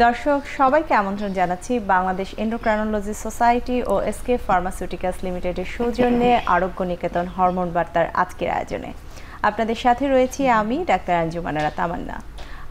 দর্শক সবাইকে আমন্ত্রণ জানাচ্ছি বাংলাদেশ এন্ডোক্রাইনোলজি সোসাইটি ও এসকে ফার্মাসিউটিক্যালস লিমিটেডের সৌজন্যে আরোগ্য নিকেতন হরমোন বার্তার আজকের আয়োজনে আপনাদের সাথে রয়েছি আমি ডাক্তার আঞ্জুমানারা তামান্না।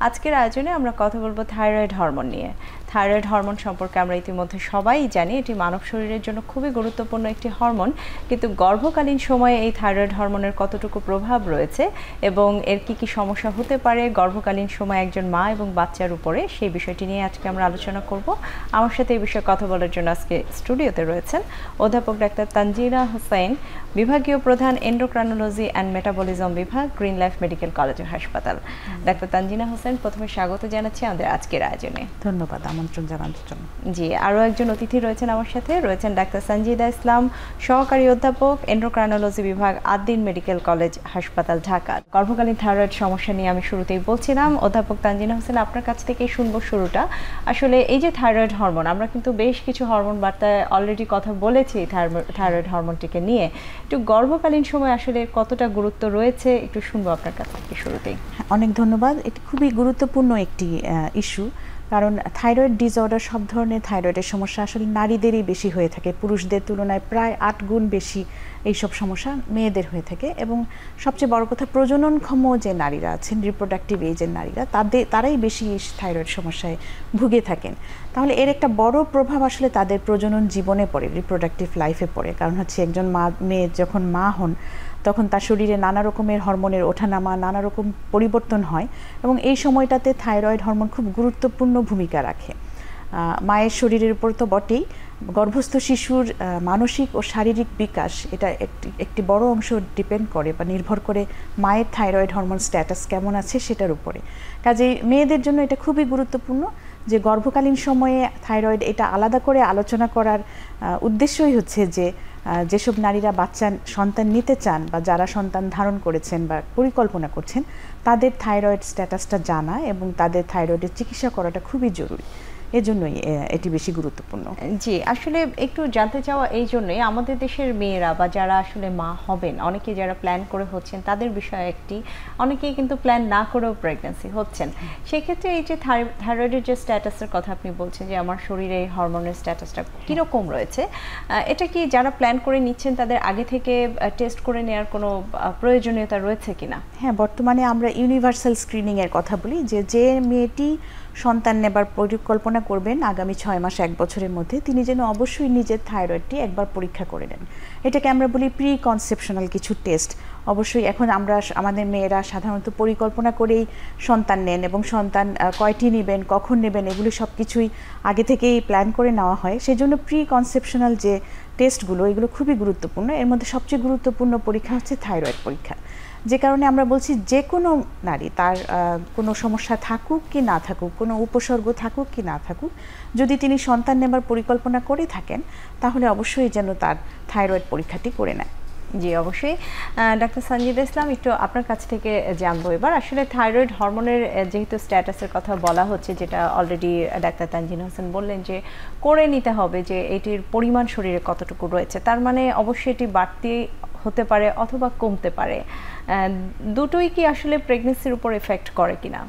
আজকের আয়োজনে আমরা কথা বলবো থাইরয়েড হরমোন নিয়ে। থাইরয়েড হরমোন সম্পর্কে আমরা ইতিমধ্যে সবাই জানি, এটি মানব শরীরের জন্য খুবই গুরুত্বপূর্ণ একটি হরমোন, কিন্তু গর্ভকালীন সময়ে এই থাইরয়েড হরমোনের কতটুকু প্রভাব রয়েছে এবং এর কি সমস্যা হতে পারে গর্ভকালীন সময় একজন মা এবং বাচ্চার উপরে, সেই বিষয়টি নিয়ে আজকে আমরা আলোচনা করব। আমার সাথে এই বিষয়ে কথা বলার জন্য আজকে স্টুডিওতে রয়েছেন অধ্যাপক ডাক্তার তানজিনা হোসেন, বিভাগীয় প্রধান এন্ডোক্রাইনোলজি অ্যান্ড মেটাবলিজম বিভাগ, গ্রিন লাইফ মেডিকেল কলেজ ও হাসপাতাল। ডাক্তার তানজিনা হোসেন, প্রথমে স্বাগত জানাচ্ছি আমাদের আজকের আয়োজনে। ধন্যবাদ আমন্ত্রণ জানানোর জন্য। জি, আরও একজন অতিথি রয়েছেন আমার সাথে, রয়েছেন ডাক্তার সঞ্জিদা ইসলাম, সহকারী অধ্যাপক এন্ডোক্রাইনোলজি বিভাগ, আদ্দিন মেডিকেল কলেজ হাসপাতাল, ঢাকা। গর্ভকালীন থাইরয়েড সমস্যা নিয়ে আমি শুরুতেই বলছিলাম, অধ্যাপক তানজিনা হোসেন আপনার কাছ থেকেই শুনবো শুরুটা। আসলে এই যে থাইরয়েড হরমোন, আমরা কিন্তু বেশ কিছু হরমোন বার্তায় অলরেডি কথা বলেছি থাইরয়েড হরমোনটিকে নিয়ে, একটু গর্ভকালীন সময় আসলে কতটা গুরুত্ব রয়েছে একটু শুনবো আপনার কাছ থেকে শুরুতেই। অনেক ধন্যবাদ। এটি খুবই গুরুত্বপূর্ণ একটি ইস্যু, কারণ থাইরয়েড ডিসঅর্ডার, সব ধরনের থাইরয়েডের সমস্যা আসলে নারীদেরই বেশি হয়ে থাকে, পুরুষদের তুলনায় প্রায় 8 গুণ বেশি এইসব সমস্যা মেয়েদের হয়ে থাকে। এবং সবচেয়ে বড় কথা, প্রজননক্ষম যে নারীরা আছেন, রিপ্রোডাক্টিভ এজের নারীরা, তারাই বেশি থাইরয়েড সমস্যায় ভুগে থাকেন। তাহলে এর একটা বড় প্রভাব আসলে তাদের প্রজনন জীবনে পড়ে, রিপ্রোডাক্টিভ লাইফে পড়ে। কারণ হচ্ছে একজন মেয়ে যখন মা হন তখন তার শরীরে নানা রকমের হরমোনের ওঠানামা, নানা রকম পরিবর্তন হয়, এবং এই সময়টাতে থাইরয়েড হরমোন খুব গুরুত্বপূর্ণ ভূমিকা রাখে। মায়ের শরীরের উপর তো বটেই, গর্ভস্থ শিশুর মানসিক ও শারীরিক বিকাশ, এটা একটি বড় অংশ ডিপেন্ড করে বা নির্ভর করে মায়ের থাইরয়েড হরমোন স্ট্যাটাস কেমন আছে সেটার উপরে। কাজেই মেয়েদের জন্য এটা খুবই গুরুত্বপূর্ণ যে গর্ভকালীন সময়ে থাইরয়েড, এটা আলাদা করে আলোচনা করার উদ্দেশ্যই হচ্ছে যে যেসব নারীরা সন্তান নিতে চান বা যারা সন্তান ধারণ করেছেন বা পরিকল্পনা করছেন, তাদের থাইরয়েড স্ট্যাটাসটা জানা এবং তাদের থাইরয়েডের চিকিৎসা করাটা খুবই জরুরি। এজন্যই এটি বেশি গুরুত্বপূর্ণ। জি, আসলে একটু জানতে চাওয়া এই জন্যই, আমাদের দেশের মেয়েরা বা যারা আসলে মা হবেন, অনেকে যারা প্ল্যান করে হচ্ছেন তাদের বিষয়ে একটি, অনেকেই কিন্তু প্ল্যান না করেও প্রেগন্যান্সি হচ্ছেন। সেক্ষেত্রে এই যে থাইরয়েডের যে স্ট্যাটাসের কথা আপনি বলছেন যে আমার শরীরে এই হরমোনের স্ট্যাটাসটা কীরকম রয়েছে, এটা কি যারা প্ল্যান করে নিচ্ছেন তাদের আগে থেকে টেস্ট করে নেওয়ার কোনো প্রয়োজনীয়তা রয়েছে কিনা? হ্যাঁ, বর্তমানে আমরা ইউনিভার্সাল স্ক্রিনিংয়ের কথা বলি, যে মেয়েটি সন্তান নেবার পরিকল্পনা করবেন আগামী 6 মাস 1 বছরের মধ্যে, তিনি যেন অবশ্যই নিজের থাইরয়েডটি একবার পরীক্ষা করে নেন। এটাকে আমরা বলি প্রি কনসেপশনাল কিছু টেস্ট। অবশ্যই এখন আমাদের মেয়েরা সাধারণত পরিকল্পনা করেই সন্তান নেন, এবং সন্তান কয়টি নেবেন, কখন নেবেন, এগুলি সব কিছুই আগে থেকেই প্ল্যান করে নেওয়া হয়। সেজন্য প্রি কনসেপশনাল যে টেস্টগুলো, এগুলো খুবই গুরুত্বপূর্ণ। এর মধ্যে সবচেয়ে গুরুত্বপূর্ণ পরীক্ষা হচ্ছে থাইরয়েড পরীক্ষা। যে কারণে আমরা বলছি, যে কোনো নারী, তার কোনো সমস্যা থাকুক কি না থাকুক, কোনো উপসর্গ থাকুক কি না থাকুক, যদি তিনি সন্তান নেবার পরিকল্পনা করে থাকেন, তাহলে অবশ্যই যেন তার থাইরয়েড পরীক্ষাটি করে নেয়। জি, অবশ্যই। ডাক্তার সঞ্জিদা ইসলাম, একটু আপনার কাছ থেকে জানবো এবার, আসলে থাইরয়েড হরমোনের যেহেতু স্ট্যাটাসের কথা বলা হচ্ছে, যেটা অলরেডি ডাক্তার তানজিনা হোসেন বললেন যে করে নিতে হবে, যে এটির পরিমাণ শরীরে কতটুকু রয়েছে, তার মানে অবশ্যই এটি বাড়তি হতে পারে অথবা কমতে পারে। দুটোই কি আসলে প্রেগনেন্সির উপর এফেক্ট করে কিনা?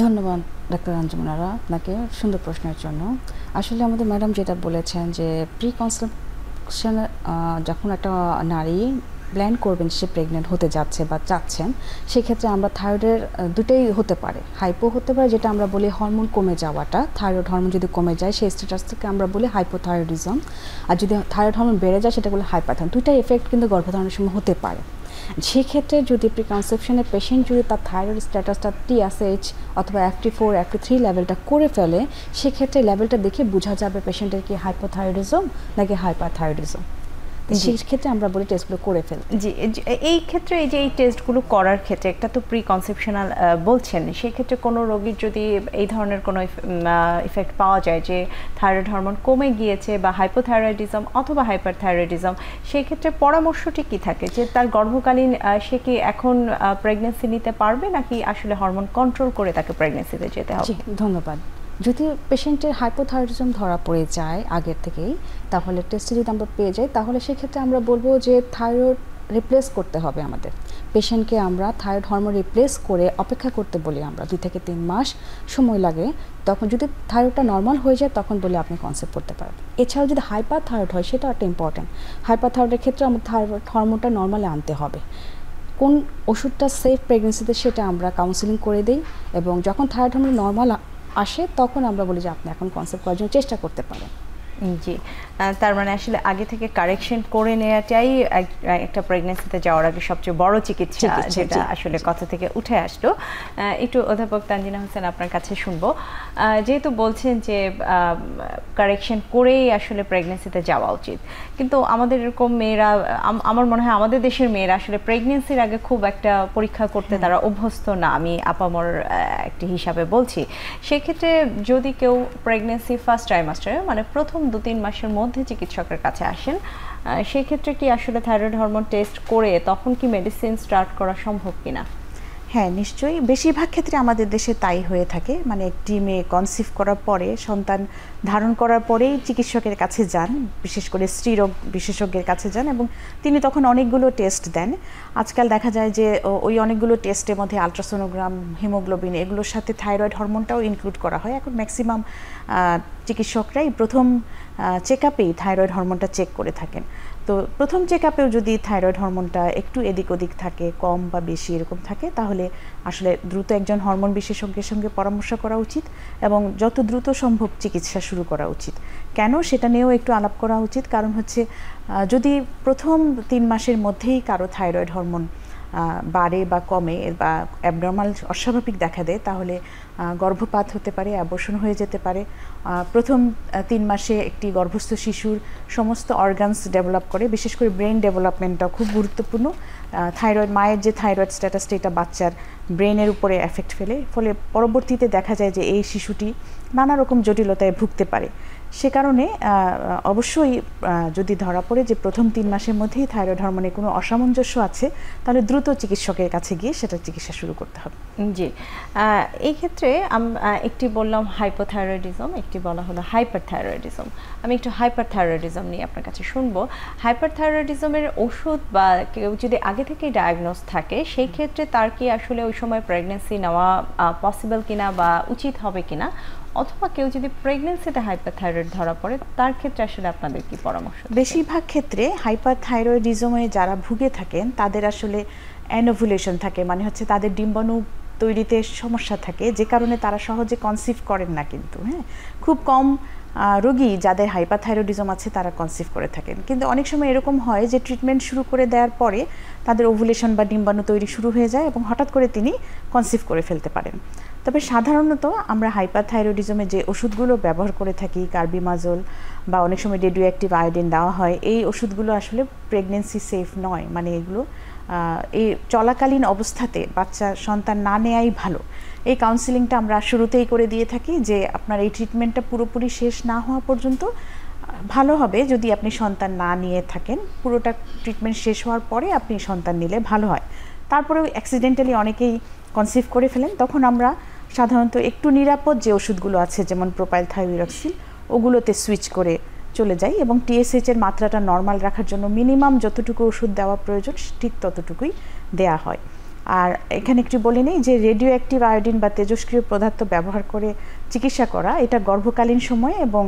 ধন্যবাদ ডাক্তার আঞ্জুমানারা আপনাকে সুন্দর প্রশ্নের জন্য। আসলে আমাদের ম্যাডাম যেটা বলেছেন যে প্রি কনসেপশন, যখন একটা নারী প্ল্যান করবেন সে প্রেগনেন্ট হতে যাচ্ছে বা চাচ্ছেন, সেক্ষেত্রে আমরা থাইরয়েডের দুটোই হতে পারে, হাইপো হতে পারে, যেটা আমরা বলি হরমোন কমে যাওয়াটা, থাইরয়েড হরমোন যদি কমে যায় সেই স্ট্যাটাস থেকে আমরা বলি হাইপোথাইরয়েডিজম, আর যদি থাইরয়েড হরমোন বেড়ে যায় সেটা বলে হাইপারথাইরয়েডিজম। দুইটাই এফেক্ট কিন্তু গর্ভধারণের সময় হতে পারে। সেক্ষেত্রে যদি প্রিকনসেপশনের পেশেন্ট যদি তার থাইরয়েড স্ট্যাটাসটা TSH অথবা FT4 FT3 লেভেলটা করে ফেলে, সেক্ষেত্রে লেভেলটা দেখে বোঝা যাবে পেশেন্টের কি হাইপোথাইরয়েডিজম নাকি হাইপারথাইরয়েডিজম। সেই ক্ষেত্রে আমরা বলি টেস্টগুলো করে ফেলতে। জি, এই ক্ষেত্রে এই যে এই টেস্টগুলো করার ক্ষেত্রে, একটা তো প্রি কনসেপশনাল বলছেন, সেই ক্ষেত্রে কোনো রোগীর যদি এই ধরনের কোনো ইফেক্ট পাওয়া যায় যে থাইরয়েড হরমোন কমে গিয়েছে বা হাইপোথাইরয়েডিজম অথবা হাইপারথাইরয়েডিজম, সেই ক্ষেত্রে পরামর্শটি কি থাকে, যে তার গর্ভকালীন সে কি এখন প্রেগনেন্সি নিতে পারবে নাকি আসলে হরমোন কন্ট্রোল করে তাকে প্রেগনেন্সিতে যেতে হবে? ধন্যবাদ। যদি পেশেন্টের হাইপোথাইরয়েডিজম ধরা পড়ে যায় আগের থেকেই, তাহলে টেস্টে যদি আমরা পেয়ে যাই, তাহলে সেক্ষেত্রে আমরা বলবো যে থাইরয়েড রিপ্লেস করতে হবে আমাদের পেশেন্টকে আমরা থাইরয়েড হরমোন রিপ্লেস করে অপেক্ষা করতে বলি আমরা 2 থেকে 3 মাস সময় লাগে তখন যদি থাইরয়েডটা নর্মাল হয়ে যায় তখন বলে আপনি কনসেপ্ট করতে পারেন এছাড়াও যদি হাইপার থাইরয়েড হয় সেটা একটা ইম্পর্টেন্ট হাইপার থাইরয়েডের ক্ষেত্রে আমাদের থাইরয়েড হরমোনটা নর্মালে আনতে হবে কোন ওষুধটা সেফ প্রেগনেন্সিতে সেটা আমরা কাউন্সেলিং করে দিই এবং যখন থাইরয়েড হরমোন নর্মাল আসে তখন আমরা বলি যে আপনি এখন কনসেপ্ট করার জন্য চেষ্টা করতে পারেন জি তার মানে আসলে আগে থেকে কারেকশন করে নেওয়াটাই একটা প্রেগন্যান্সিতে যাওয়ার আগে সবচেয়ে বড় চিকিৎসা যেটা আসলে কথা থেকে উঠে আসলো একটু অধ্যাপক তানজিনা হোসেন আপনার কাছে শুনবো যেহেতু বলছেন যে কারেকশন করেই আসলে প্রেগন্যান্সিতে যাওয়া উচিত কিন্তু আমাদের এরকম মেয়েরা আমার মনে হয় আমাদের দেশের মেয়েরা আসলে প্রেগন্যান্সির আগে খুব একটা পরীক্ষা করতে তারা অভ্যস্ত না আমি আপামর একটি হিসাবে বলছি সেক্ষেত্রে যদি কেউ প্রেগন্যান্সি ফার্স্ট ট্রাইমাস্টারে মানে প্রথম 2-3 মাসের মধ্যে চিকিৎসকের কাছে আসেন সেই ক্ষেত্রে কি আসলে থাইরয়েড হরমোন টেস্ট করে তখন কি মেডিসিন স্টার্ট করা সম্ভব কিনা হ্যাঁ নিশ্চয়ই বেশিরভাগ ক্ষেত্রে আমাদের দেশে তাই হয়ে থাকে মানে একটি মেয়ে কনসিভ করার পরে সন্তান ধারণ করার পরেই চিকিৎসকের কাছে যান বিশেষ করে স্ত্রীরোগ বিশেষজ্ঞের কাছে যান এবং তিনি তখন অনেকগুলো টেস্ট দেন আজকাল দেখা যায় যে ওই অনেকগুলো টেস্টের মধ্যে আলট্রাসোনোগ্রাম হিমোগ্লোবিন এগুলোর সাথে থাইরয়েড হরমোনটাও ইনক্লুড করা হয় এখন ম্যাক্সিমাম চিকিৎসকরাই প্রথম চেক আপেই থাইরয়েড হরমোনটা চেক করে থাকেন তো প্রথম চেক আপেও যদি থাইরয়েড হরমোনটা একটু এদিক ওদিক থাকে কম বা বেশি এরকম থাকে তাহলে আসলে দ্রুত একজন হরমোন বিশেষজ্ঞের সঙ্গে পরামর্শ করা উচিত এবং যত দ্রুত সম্ভব চিকিৎসা শুরু করা উচিত কেন সেটা নিয়েও একটু আলাপ করা উচিত কারণ হচ্ছে যদি প্রথম 3 মাসের মধ্যেই কারো থাইরয়েড হরমোন বাড়ে বা কমে বা অ্যাবনর্মাল অস্বাভাবিক দেখা দেয় তাহলে গর্ভপাত হতে পারে অ্যাবর্শন হয়ে যেতে পারে প্রথম 3 মাসে একটি গর্ভস্থ শিশুর সমস্ত অর্গানস ডেভেলপ করে বিশেষ করে ব্রেন ডেভেলপমেন্টটা খুব গুরুত্বপূর্ণ থাইরয়েড মায়ের যে থাইরয়েড স্ট্যাটাসটা এটা বাচ্চার ব্রেনের উপরে এফেক্ট ফেলে ফলে পরবর্তীতে দেখা যায় যে এই শিশুটি নানা রকম জটিলতায় ভুগতে পারে সে কারণে অবশ্যই যদি ধরা পড়ে যে প্রথম 3 মাসের মধ্যেই থাইরয়েড হরমোনে কোনো অসামঞ্জস্য আছে তাহলে দ্রুত চিকিৎসকের কাছে গিয়ে সেটা চিকিৎসা শুরু করতে হবে জি এই ক্ষেত্রে একটি বললাম হাইপোথাইরয়েডিজম একটি বলা হলো হাইপারথাইরয়েডিজম আমি একটু হাইপারথাইরয়েডিজম নিয়ে আপনার কাছে শুনবো হাইপারথাইরয়েডিজমের ওষুধ বা কেউ যদি আগে থেকেই ডায়াগনোজ থাকে সেই ক্ষেত্রে তার কি আসলে ওই সময় প্রেগন্যান্সি নেওয়া পসিবল কিনা বা উচিত হবে কিনা অথবা কেউ যদি প্রেগন্যান্সিতে হাইপারথাইরয়েড ধরা পড়ে তার ক্ষেত্রে আসলে আপনাদের কি পরামর্শ বেশিরভাগ ক্ষেত্রে হাইপারথাইরয়েডিজমে যারা ভুগে থাকেন তাদের আসলে অ্যানোভুলেশন থাকে মানে হচ্ছে তাদের ডিম্বাণু তৈরিতে সমস্যা থাকে যে কারণে তারা সহজে কনসিভ করেন না কিন্তু হ্যাঁ খুব কম রোগী যাদের হাইপারথাইরয়েডিজম আছে তারা কনসিভ করে থাকেন কিন্তু অনেক সময় এরকম হয় যে ট্রিটমেন্ট শুরু করে দেওয়ার পরে তাদের ওভুলেশন বা ডিম্বাণু তৈরি শুরু হয়ে যায় এবং হঠাৎ করে তিনি কনসিভ করে ফেলতে পারেন তবে সাধারণত আমরা হাইপারথাইরয়েডিজমে যে ওষুধগুলো ব্যবহার করে থাকি কার্বিমাজোল বা অনেক সময় রেডিওঅ্যাক্টিভ আয়োডিন দেওয়া হয় এই ওষুধগুলো আসলে প্রেগনেন্সি সেফ নয় মানে এগুলো এই চলাকালীন অবস্থাতে বাচ্চা সন্তান না নেওয়াই ভালো এই কাউন্সিলিংটা আমরা শুরুতেই করে দিয়ে থাকি যে আপনার এই ট্রিটমেন্টটা পুরোপুরি শেষ না হওয়া পর্যন্ত ভালো হবে যদি আপনি সন্তান না নিয়ে থাকেন পুরোটা ট্রিটমেন্ট শেষ হওয়ার পরে আপনি সন্তান নিলে ভালো হয় তারপরেও অ্যাক্সিডেন্টালি অনেকেই কনসিভ করে ফেলেন তখন আমরা সাধারণত একটু নিরাপদ যে ওষুধগুলো আছে যেমন প্রোপাইল থাইরোক্সিন ওগুলোতে সুইচ করে চলে যাই এবং টিএসএইচ এর মাত্রাটা নর্মাল রাখার জন্য মিনিমাম যতটুকু ওষুধ দেওয়া প্রয়োজন ঠিক ততটুকুই দেয়া হয় আর এখানে একটু বলে নেই যে রেডিও অ্যাক্টিভ আয়োডিন বা তেজস্ক্রিয় পদার্থ ব্যবহার করে চিকিৎসা করা এটা গর্ভকালীন সময়ে এবং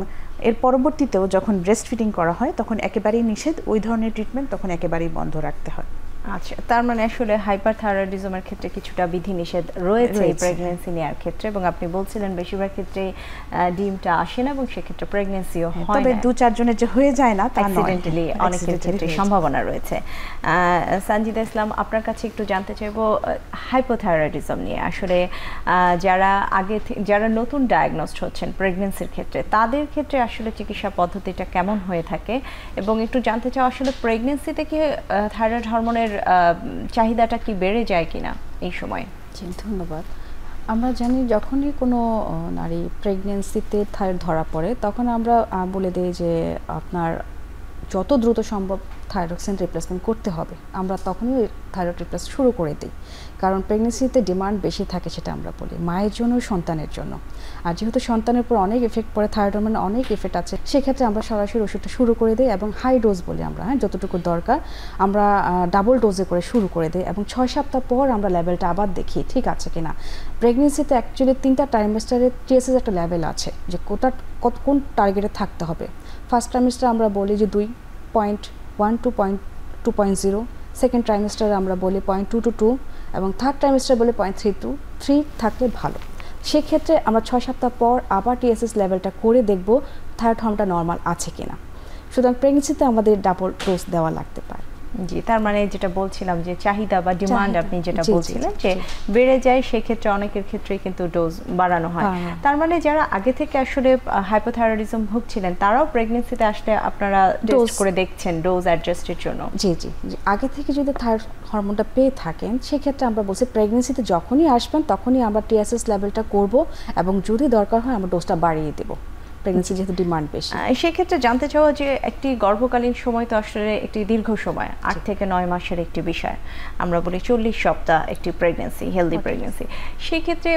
এর পরবর্তীতেও যখন ব্রেস্ট ফিডিং করা হয় তখন একেবারেই নিষেধ ওই ধরনের ট্রিটমেন্ট তখন একেবারেই বন্ধ রাখতে হয় আচ্ছা তার মানে আসলে হাইপারথাইরয়েডিজমের ক্ষেত্রে কিছুটা বিধিনিষেধ রয়েছে প্রেগন্যান্সি নেওয়ার ক্ষেত্রে এবং আপনি বলছিলেন বেশিরভাগ ক্ষেত্রে ডিমটা আসে না এবং সেক্ষেত্রে প্রেগন্যান্সিও হয় না তবে 2-4 জনের যে হয়ে যায় না তা অ্যাক্সিডেন্টালি অনেকের ক্ষেত্রে সম্ভাবনা রয়েছে সানজিদা ইসলাম আপনার কাছে একটু জানতে চাইবো হাইপোথাইরয়েডিজম নিয়ে আসলে যারা নতুন ডায়াগনোসড হচ্ছেন প্রেগন্যান্সির ক্ষেত্রে তাদের ক্ষেত্রে আসলে চিকিৎসা পদ্ধতিটা কেমন হয়ে থাকে এবং একটু জানতে চাও আসলে প্রেগন্যান্সিতে কি থাইরয়েড হরমোনের চাহিদাটা কি বেড়ে যায় কিনা এই সময় জি ধন্যবাদ আমরা জানি যখনই কোনো নারী প্রেগন্যান্সিতে থাইরয়েড ধরা পড়ে তখন আমরা বলে দিই যে আপনার যত দ্রুত সম্ভব থাইরক্সিন রিপ্লেসমেন্ট করতে হবে, আমরা তখনই থাইরয়েড রিপ্লেস শুরু করে দিই। কারণ প্রেগনেন্সিতে ডিমান্ড বেশি থাকে, সেটা আমরা বলি মায়ের জন্য, সন্তানের জন্য। আর যেহেতু সন্তানের উপর অনেক এফেক্ট পড়ে, থাইরয়েড হরমোনের অনেক এফেক্ট আছে, সেক্ষেত্রে আমরা সরাসরি ওষুধটা শুরু করে দিই এবং হাই ডোজ বলি আমরা, যতটুকু দরকার আমরা ডাবল ডোজে করে শুরু করে দিই এবং 6 সপ্তাহ পর আমরা লেভেলটা আবার দেখি ঠিক আছে কিনা। প্রেগনেন্সিতে অ্যাকচুয়ালি 3টা ট্রাইমেস্টারে টিএসএস একটা লেভেল আছে যে কোন টার্গেটে থাকতে হবে। ফার্স্ট ট্রাইমেস্টার আমরা বলি যে 2.1 টু 2.0, সেকেন্ড ট্রাইমেস্টারে আমরা বলি 0.2 to 2 এবং থার্ড ট্রাইমেস্টার বলি 0.3 to 3 থাকলে ভালো। সেক্ষেত্রে আমরা 6 সপ্তাহ পর আবার টিএসএস লেভেলটা করে দেখব থাইরয়েড হরমোনটা নর্মাল আছে কিনা। সুতরাং প্রেগনেন্সিতে আমাদের ডাবল ডোজ দেওয়া লাগতে পারে। জি, তার মানে যেটা বলছিলাম যে চাহিদা বা ডিমান্ড আপনি যেটা বলছিলেন যে বেড়ে যায়, সেক্ষেত্রে অনেকের ক্ষেত্রে কিন্তু ডোজ বাড়ানো হয়। তার মানে যারা আগে থেকে আসলে হাইপোথাইরয়েডিজম ভুগছিলেন তারাও প্রেগনেন্সিতে আসলে আপনারা টেস্ট করে দেখছেন ডোজ অ্যাডজাস্টের জন্য? জি, আগে থেকে যদি থাইরয়েড হরমোনটা পেয়ে থাকেন সেক্ষেত্রে আমরা বলছি প্রেগনেন্সিতে যখনই আসবেন তখনই আমরা টিএসএস লেভেলটা করব এবং যদি দরকার হয় আমরা ডোজটা বাড়িয়ে দেব, প্রেগনেন্সি যেহেতু ডিমান্ড বেশি। সেক্ষেত্রে জানতে চাওয়া যে একটি গর্ভকালীন সময় তো আসলে একটি দীর্ঘ সময়, 8 থেকে 9 মাসের একটি বিষয়, আমরা বলি 40 সপ্তাহ একটি প্রেগনেন্সি, হেলদি প্রেগনেন্সি। সেক্ষেত্রে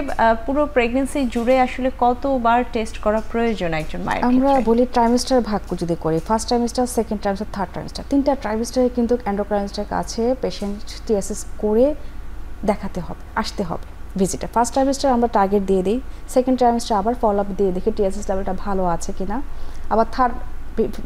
পুরো প্রেগনেন্সি জুড়ে আসলে কতবার টেস্ট করা প্রয়োজন একজন মায়ের? আমরা বলি ট্রাইমেস্টার ভাগ যদি করি, first trimester, second trimester, third trimester, 3টা ট্রাইমেস্টারে কিন্তু এন্ডোক্রাইনিস্টের কাছে পেশেন্ট টিএসএস করে দেখাতে হবে, আসতে হবে ভিজিটে। ফার্স্ট ট্রাইমেস্টার আমরা টার্গেট দিয়ে দিই, সেকেন্ড ট্রাইমেস্টার আবার ফলো আপ দিয়ে দেখি টিএসএস লেভেলটা ভালো আছে কিনা, আবার থার্ড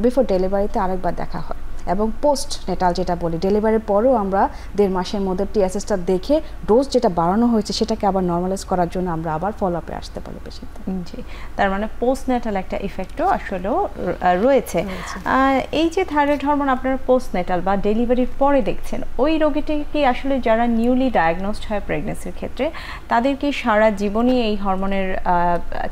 বিফোর ডেলিভারিতে আরেকবার দেখা হয় এবং পোস্ট নেটাল যেটা বলি ডেলিভারির পরেও আমরা 1.5 মাসের মধ্যে টিএসএসটা দেখে ডোজ যেটা বাড়ানো হয়েছে সেটাকে আবার নর্মালাইজ করার জন্য আমরা আবার ফলো আপে আসতে পারি পেশেন্ট। জি, তার মানে পোস্ট নেটাল একটা ইফেক্টও আসলেও রয়েছে। এই যে থাইরয়েড হরমোন আপনারা পোস্ট নেটাল বা ডেলিভারির পরে দেখছেন, ওই রোগীটি কি আসলে যারা নিউলি ডায়াগনোসড হয় প্রেগনেন্সির ক্ষেত্রে তাদের কি সারা জীবনই এই হরমোনের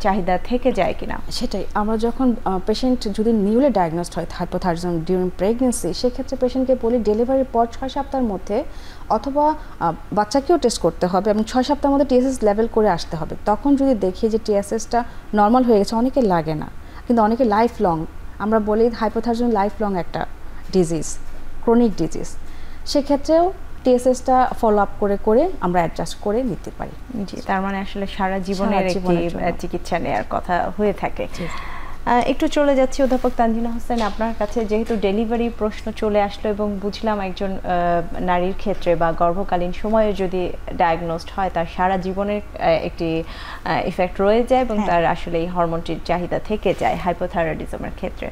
চাহিদা থেকে যায় কিনা? সেটাই, আমরা যখন পেশেন্ট যদি নিউলি ডায়াগনোসড হয় হাইপোথাইরয়েডিজম ডিউরিং প্রেগনেন্সি, সেক্ষেত্রে পেশেন্টকে বলি ডেলিভারির পর 6 সপ্তাহের মধ্যে অথবা বাচ্চাকেও টেস্ট করতে হবে এবং 6 সপ্তাহের মধ্যে টিএসএস লেভেল করে আসতে হবে। তখন যদি দেখি যে টিএসএসটা নর্মাল হয়ে গেছে, অনেকে লাগে না কিন্তু অনেকে লাইফ লং, আমরা বলি হাইপোথাইরয়েডিজম লাইফ লং একটা ডিজিজ, ক্রনিক ডিজিজ, সেক্ষেত্রেও টিএসএসটা ফলো আপ করে আমরা অ্যাডজাস্ট করে নিতে পারি। জি, তার মানে আসলে সারা জীবনের একটি চিকিৎসা নেওয়ার কথা হয়ে থাকে। একটু চলে যাচ্ছি অধ্যাপক তানজিনা হোসেন আপনার কাছে, যেহেতু ডেলিভারি প্রশ্ন চলে আসলো এবং বুঝলাম একজন নারীর ক্ষেত্রে বা গর্ভকালীন সময়ে যদি ডায়াগনোসড হয় তার সারা জীবনের একটি ইফেক্ট রয়ে যায় এবং তার আসলে এই হরমোনটির চাহিদা থেকে যায় হাইপোথাইরয়েডিজমের ক্ষেত্রে।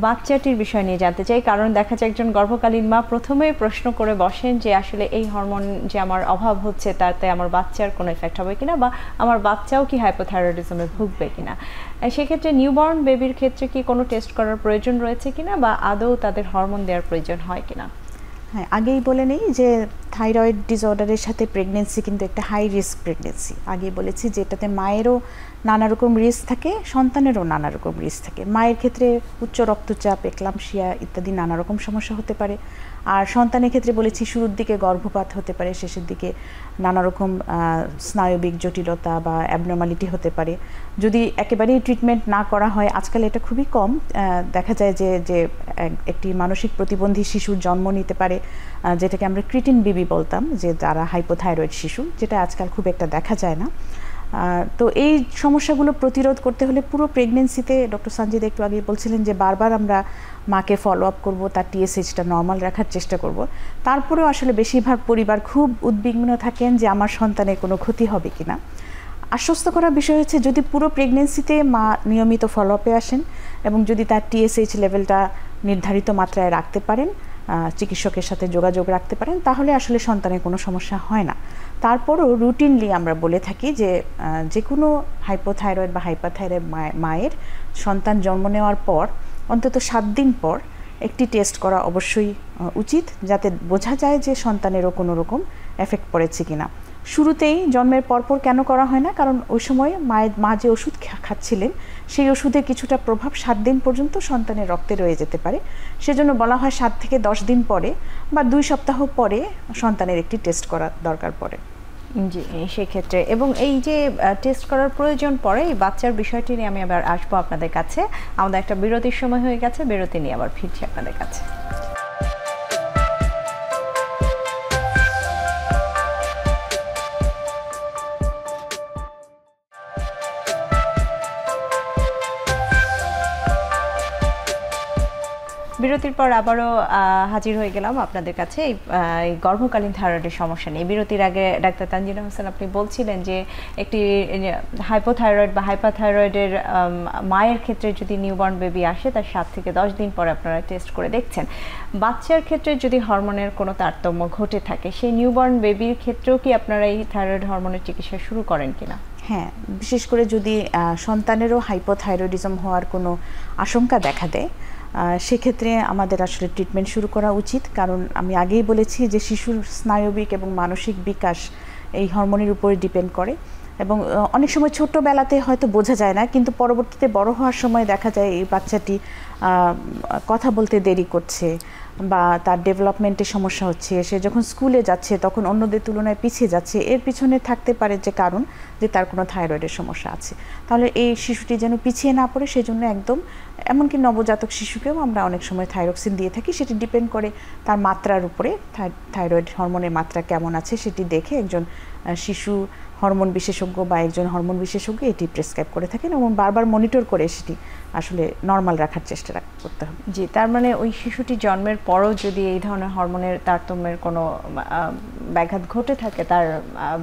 বাচ্চাটির বিষয় নিয়ে জানতে চাই, কারণ দেখা যায় একজন গর্ভকালীন মা প্রথমেই প্রশ্ন করে বসেন যে আসলে এই হরমোন যে আমার অভাব হচ্ছে তাতে আমার বাচ্চার কোনো এফেক্ট হবে কিনা বা আমার বাচ্চাও কি হাইপোথাইরয়েডিজমে ভুগবে কিনা। সেক্ষেত্রে নিউবর্ন বেবির ক্ষেত্রে কি কোনো টেস্ট করার প্রয়োজন রয়েছে কিনা বা আদৌ তাদের হরমোন দেওয়ার প্রয়োজন হয় কিনা? হ্যাঁ, আগেই বলে নেই যে থাইরয়েড ডিসঅর্ডারের সাথে প্রেগনেন্সি কিন্তু একটা হাই রিস্ক প্রেগনেন্সি। আগেই বলেছি যে এটাতে মায়েরও নানা রকম রিস্ক থাকে, সন্তানেরও নানা রকম রিস্ক থাকে। মায়ের ক্ষেত্রে উচ্চ রক্তচাপ, এক্লাম্পসিয়া ইত্যাদি নানা রকম সমস্যা হতে পারে, আর সন্তানের ক্ষেত্রে বলেছি শুরুর দিকে গর্ভপাত হতে পারে, শেষের দিকে নানা রকম স্নায়বিক জটিলতা বা অ্যাবনর্মালিটি হতে পারে। যদি একেবারেই ট্রিটমেন্ট না করা হয়, আজকাল এটা খুবই কম দেখা যায় যে একটি মানসিক প্রতিবন্ধী শিশুর জন্ম নিতে পারে, যেটাকে আমরা ক্রিটিন বেবি বলতাম, যে যারা হাইপোথাইরয়েড শিশু, যেটা আজকাল খুব একটা দেখা যায় না। তো এই সমস্যাগুলো প্রতিরোধ করতে হলে পুরো প্রেগনেন্সিতে ডক্টর সঞ্জিদ একটু আগে বলছিলেন যে বারবার আমরা মাকে ফলো আপ করবো, তার টিএসএইচটা নর্মাল রাখার চেষ্টা করব। তারপরেও আসলে বেশিরভাগ পরিবার খুব উদ্বিগ্ন থাকেন যে আমার সন্তানের কোনো ক্ষতি হবে কিনা। আশ্বস্ত করার বিষয় হচ্ছে যদি পুরো প্রেগনেন্সিতে মা নিয়মিত ফলো আপে আসেন এবং যদি তার টিএসএইচ লেভেলটা নির্ধারিত মাত্রায় রাখতে পারেন, চিকিৎসকের সাথে যোগাযোগ রাখতে পারেন, তাহলে আসলে সন্তানের কোনো সমস্যা হয় না। তারপরও রুটিনলি আমরা বলে থাকি যে কোনো হাইপোথাইরয়েড বা হাইপারথাইরয়েড মায়ের সন্তান জন্ম নেওয়ার পর অন্তত 7 দিন পর একটি টেস্ট করা অবশ্যই উচিত, যাতে বোঝা যায় যে সন্তানেরও কোনো রকম এফেক্ট পড়েছে কিনা। শুরুতেই জন্মের পরপর কেন করা হয় না? কারণ ওই সময় মা যে ওষুধ খাচ্ছিলেন সেই ওষুধের কিছুটা প্রভাব 7 দিন পর্যন্ত সন্তানের রক্তে রয়ে যেতে পারে। সেজন্য বলা হয় 7 থেকে 10 দিন পরে বা 2 সপ্তাহ পরে সন্তানের একটি টেস্ট করা দরকার পড়ে। জি, সেক্ষেত্রে এবং এই যে টেস্ট করার প্রয়োজন পড়ে এই বাচ্চার বিষয়টি নিয়ে আমি আবার আসবো আপনাদের কাছে। আমাদের একটা বিরতির সময় হয়ে গেছে, বিরতি নিয়ে আবার ফিরছি আপনাদের কাছে। বিরতির পর আবারও হাজির হয়ে গেলাম আপনাদের কাছে এই গর্ভকালীন থাইরয়েডের সমস্যা নিয়ে। বিরতির আগে ডাক্তার তানজিনা হোসেন আপনি বলছিলেন যে একটি হাইপোথাইরয়েড বা হাইপারথাইরয়েডের মায়ের ক্ষেত্রে যদি নিউবর্ন বেবি আসে তার 7 থেকে 10 দিন পরে আপনারা টেস্ট করে দেখছেন। বাচ্চার ক্ষেত্রে যদি হরমোনের কোনো তারতম্য ঘটে থাকে সেই নিউবর্ন বেবির ক্ষেত্রেও কি আপনারা এই থাইরয়েড হরমোনের চিকিৎসা শুরু করেন কিনা? হ্যাঁ, বিশেষ করে যদি সন্তানেরও হাইপোথাইরয়েডিজম হওয়ার কোনো আশঙ্কা দেখা দেয় সেক্ষেত্রে আমাদের আসলে ট্রিটমেন্ট শুরু করা উচিত। কারণ আমি আগেই বলেছি যে শিশুর স্নায়বিক এবং মানসিক বিকাশ এই হরমোনের উপরে ডিপেন্ড করে এবং অনেক সময় ছোটবেলাতে হয়তো বোঝা যায় না, কিন্তু পরবর্তীতে বড় হওয়ার সময় দেখা যায় এই বাচ্চাটি কথা বলতে দেরি করছে বা তার ডেভেলপমেন্টের সমস্যা হচ্ছে, সে যখন স্কুলে যাচ্ছে তখন অন্যদের তুলনায় পিছিয়ে যাচ্ছে। এর পিছনে থাকতে পারে যে কারণ যে তার কোনো থাইরয়েডের সমস্যা আছে। তাহলে এই শিশুটি যেন পিছিয়ে না পড়ে সেজন্য একদম, এমনকি নবজাতক শিশুকেও আমরা অনেক সময় থাইরক্সিন দিয়ে থাকি। সেটি ডিপেন্ড করে তার মাত্রার উপরে, থাইরয়েড হরমোনের মাত্রা কেমন আছে সেটি দেখে একজন শিশু হরমোন বিশেষজ্ঞ বা একজন হরমোন বিশেষজ্ঞ এটি প্রেসক্রাইব করে থাকেন এবং বারবার মনিটর করে সেটি আসলে নর্মাল রাখার চেষ্টা করতে হবে। জি, তার মানে ওই শিশুটি জন্মের পরও যদি এই ধরনের হরমোনের তারতম্যের কোনো ব্যাঘাত ঘটে থাকে তার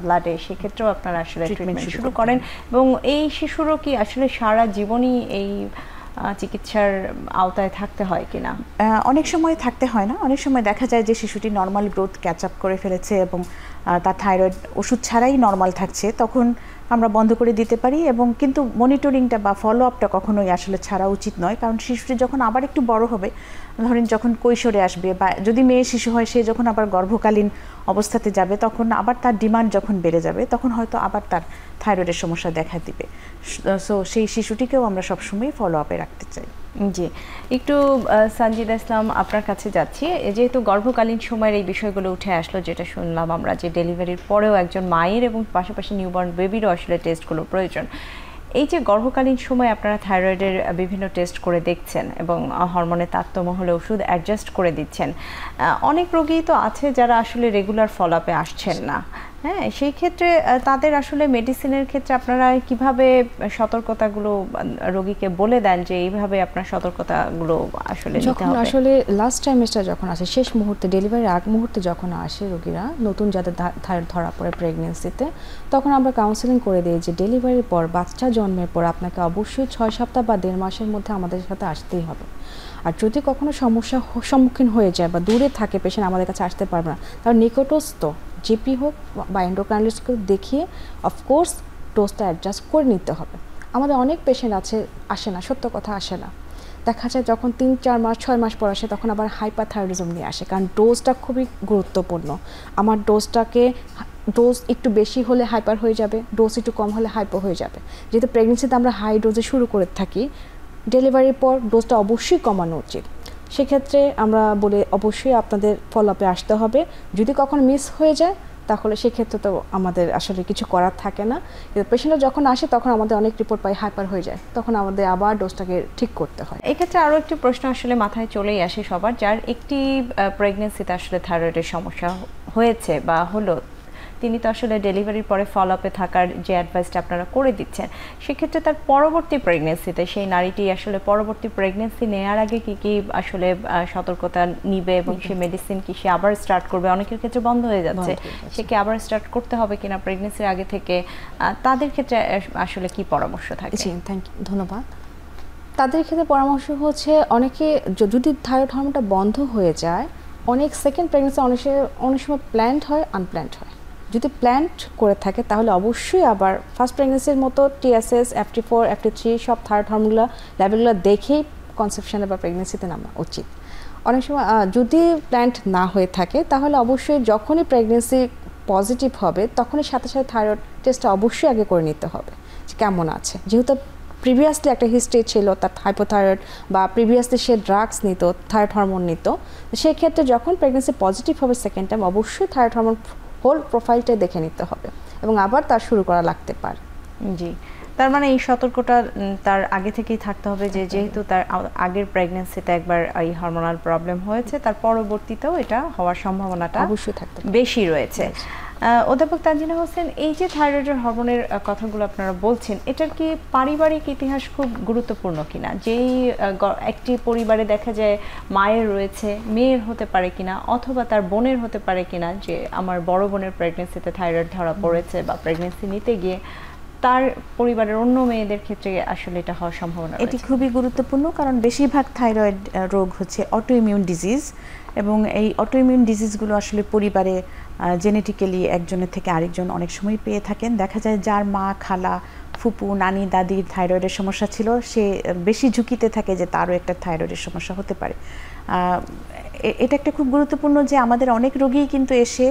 ব্লাডে, সেক্ষেত্রেও আপনারা আসলে ট্রিটমেন্ট শুরু করেন। এবং এই শিশুরও কি আসলে সারা জীবনই এই চিকিৎসার আওতায় থাকতে হয় কিনা? অনেক সময় থাকতে হয় না, অনেক সময় দেখা যায় যে শিশুটি নর্মাল গ্রোথ ক্যাচ আপ করে ফেলেছে এবং তার থাইরয়েড ওষুধ ছাড়াই নর্মাল থাকছে, তখন আমরা বন্ধ করে দিতে পারি। এবং কিন্তু মনিটরিংটা বা ফলো আপটা কখনোই আসলে ছাড়া উচিত নয়, কারণ শিশুটি যখন আবার একটু বড় হবে, ধরেন যখন কৈশোরে আসবে বা যদি মেয়ে শিশু হয় সে যখন আবার গর্ভকালীন অবস্থাতে যাবে, তখন আবার তার ডিমান্ড যখন বেড়ে যাবে তখন হয়তো আবার তার থাইরয়েডের সমস্যা দেখা দিবে। সো সেই শিশুটিকেও আমরা সবসময় ফলো আপে রাখতে চাই। জি, একটু সানজিদা ইসলাম আপনার কাছে যাচ্ছি। যেহেতু গর্ভকালীন সময়ের এই বিষয়গুলো উঠে আসলো, যেটা শুনলাম আমরা যে ডেলিভারির পরেও একজন মায়ের এবং পাশাপাশি নিউবর্ন বেবিরও আসলে টেস্টগুলো প্রয়োজন। এই যে গর্ভকালীন সময় আপনারা থাইরয়েডের বিভিন্ন টেস্ট করে দেখছেন এবং হরমোনের তারতম্য হলে ওষুধ অ্যাডজাস্ট করে দিচ্ছেন, অনেক রোগী তো আছে যারা আসলে রেগুলার ফলো আপে আসছেন না। হ্যাঁ, সেই ক্ষেত্রে তাদের আসলে মেডিসিনের ক্ষেত্রে আপনারা কিভাবে সতর্কতাগুলো রোগীকে বলে দেন যে এইভাবে আপনার সতর্কতাগুলো আসলে নিতে হবে? আসলে লাস্ট টাইমেস্টার যখন আসে, শেষ মুহূর্তে ডেলিভারির আগ মুহূর্তে যখন আসে রোগীরা, নতুন যাদের থাইরয়েড ধরা পড়ে প্রেগনেন্সিতে, তখন আমরা কাউন্সেলিং করে দিই যে ডেলিভারির পর, বাচ্চা জন্মের পর আপনাকে অবশ্যই 6 সপ্তাহ বা 1.5 মাসের মধ্যে আমাদের সাথে আসতেই হবে। আর যদি কখনো সমস্যা সম্মুখীন হয়ে যায় বা দূরে থাকে পেশেন্ট, আমাদের কাছে আসতে পারবে না, তাহলে নিকটস্থ জিপি হোক বা এন্ডোক্রাইনোলজিস্টকে দেখিয়ে অফকোর্স ডোজটা অ্যাডজাস্ট করে নিতে হবে। আমাদের অনেক পেশেন্ট আসে না, সত্য কথা আসে না, দেখা যায় যখন 3-4 মাস 6 মাস পর আসে তখন আবার হাইপারথাইরয়েডিজম নিয়ে আসে, কারণ ডোজটা খুবই গুরুত্বপূর্ণ। আমার ডোজ একটু বেশি হলে হাইপার হয়ে যাবে, ডোজ একটু কম হলে হাইপো হয়ে যাবে। যেহেতু প্রেগনেন্সিতে আমরা হাই ডোজে শুরু করে থাকি, ডেলিভারির পর ডোজটা অবশ্যই কমানো উচিত। সেক্ষেত্রে আমরা বলে অবশ্যই আপনাদের ফলো আপে আসতে হবে। যদি কখনো মিস হয়ে যায় তাহলে সেক্ষেত্রে তো আমাদের আসলে কিছু করার থাকে না। কিন্তু পেশেন্টরা যখন আসে তখন আমাদের অনেক রিপোর্ট পাই হাইপার হয়ে যায়, তখন আমাদের আবার ডোজটাকে ঠিক করতে হয়। এক্ষেত্রে আরও একটি প্রশ্ন আসলে মাথায় চলেই আসে সবার, যার একটি প্রেগনেন্সিতে আসলে থাইরয়েডের সমস্যা হয়েছে বা হলো, তিনি তো আসলে ডেলিভারির পরে ফলো আপে থাকার যে অ্যাডভাইসটা আপনারা করে দিচ্ছেন, সেক্ষেত্রে তার পরবর্তী প্রেগনেন্সিতে সেই নারীটি আসলে পরবর্তী প্রেগনেন্সি নেওয়ার আগে কি কি আসলে সতর্কতা নিবে এবং সে মেডিসিন কি সে আবার স্টার্ট করবে? অনেকের ক্ষেত্রে বন্ধ হয়ে যাচ্ছে, সে কি আবার স্টার্ট করতে হবে কিনা প্রেগনেন্সির আগে থেকে? তাদের ক্ষেত্রে আসলে কি পরামর্শ থাকে? জি, থ্যাংক ইউ, ধন্যবাদ। তাদের ক্ষেত্রে পরামর্শ হচ্ছে, অনেকে যদি থাইরয়েড হরমোনটা বন্ধ হয়ে যায়, অনেক সেকেন্ড প্রেগনেন্সি অনেক সময় প্ল্যান্ড হয়, আনপ্ল্যান্ড হয়। যদি প্ল্যান্ট করে থাকে তাহলে অবশ্যই আবার ফার্স্ট প্রেগনেন্সির মতো TSH, FT4, FT3 সব থাইরয়েড হরমোনগুলো লেভেলগুলো দেখেই কনসেপশনে বা প্রেগনেন্সিতে নামা উচিত। অনেক সময় যদি প্ল্যান্ট না হয়ে থাকে তাহলে অবশ্যই যখনই প্রেগনেন্সি পজিটিভ হবে তখনই সাথে সাথে থাইরয়েড টেস্টটা অবশ্যই আগে করে নিতে হবে যে কেমন আছে। যেহেতু প্রিভিয়াসলি একটা হিস্ট্রি ছিল তার হাইপোথাইরয়েড বা প্রিভিয়াসলি সে ড্রাগস নিত, থাইরয়েড হরমোন নিত, সেক্ষেত্রে যখন প্রেগনেন্সি পজিটিভ হবে সেকেন্ড টাইম অবশ্যই থাইরয়েড হরমোন হোল প্রোফাইলটাই দেখে নিতে হবে এবং আবার তার শুরু করা লাগতে পারে। জি, তার মানে এই সতর্কতা তার আগে থেকেই থাকতে হবে যে যেহেতু তার আগের প্রেগনেন্সিতে একবার এই হরমোনাল প্রবলেম হয়েছে, তার পরবর্তীতেও এটা হওয়ার সম্ভাবনাটা অবশ্যই থাকতে বেশি রয়েছে। অধ্যাপক তানজিনা হোসেন, এই যে থাইরয়েডের হরমোনের কথাগুলো আপনারা বলছেন, এটার কি পারিবারিক ইতিহাস খুব গুরুত্বপূর্ণ কিনা? যেই একটি পরিবারে দেখা যায় মায়ের রয়েছে, মেয়ের হতে পারে কিনা, অথবা তার বোনের হতে পারে কিনা, যে আমার বড় বোনের প্রেগনেন্সিতে থাইরয়েড ধরা পড়েছে বা প্রেগনেন্সি নিতে গিয়ে তার পরিবারের অন্য মেয়েদের ক্ষেত্রে আসলে এটা হওয়ার সম্ভাবনা রয়েছে। এটি খুবই গুরুত্বপূর্ণ, কারণ বেশিরভাগ থাইরয়েড রোগ হচ্ছে অটোইমিউন ডিজিজ, এবং এই অটোইমিউন ডিজিজগুলো আসলে পরিবারে জেনেটিক্যালি একজনের থেকে আরেকজন অনেক সময় পেয়ে থাকেন। দেখা যায় যার মা, খালা, ফুপু, নানি, দাদির থাইরয়েডের সমস্যা ছিল, সে বেশি ঝুঁকিতে থাকে যে তারও একটা থাইরয়েডের সমস্যা হতে পারে। এটা একটা খুব গুরুত্বপূর্ণ যে আমাদের অনেক রোগী কিন্তু এসে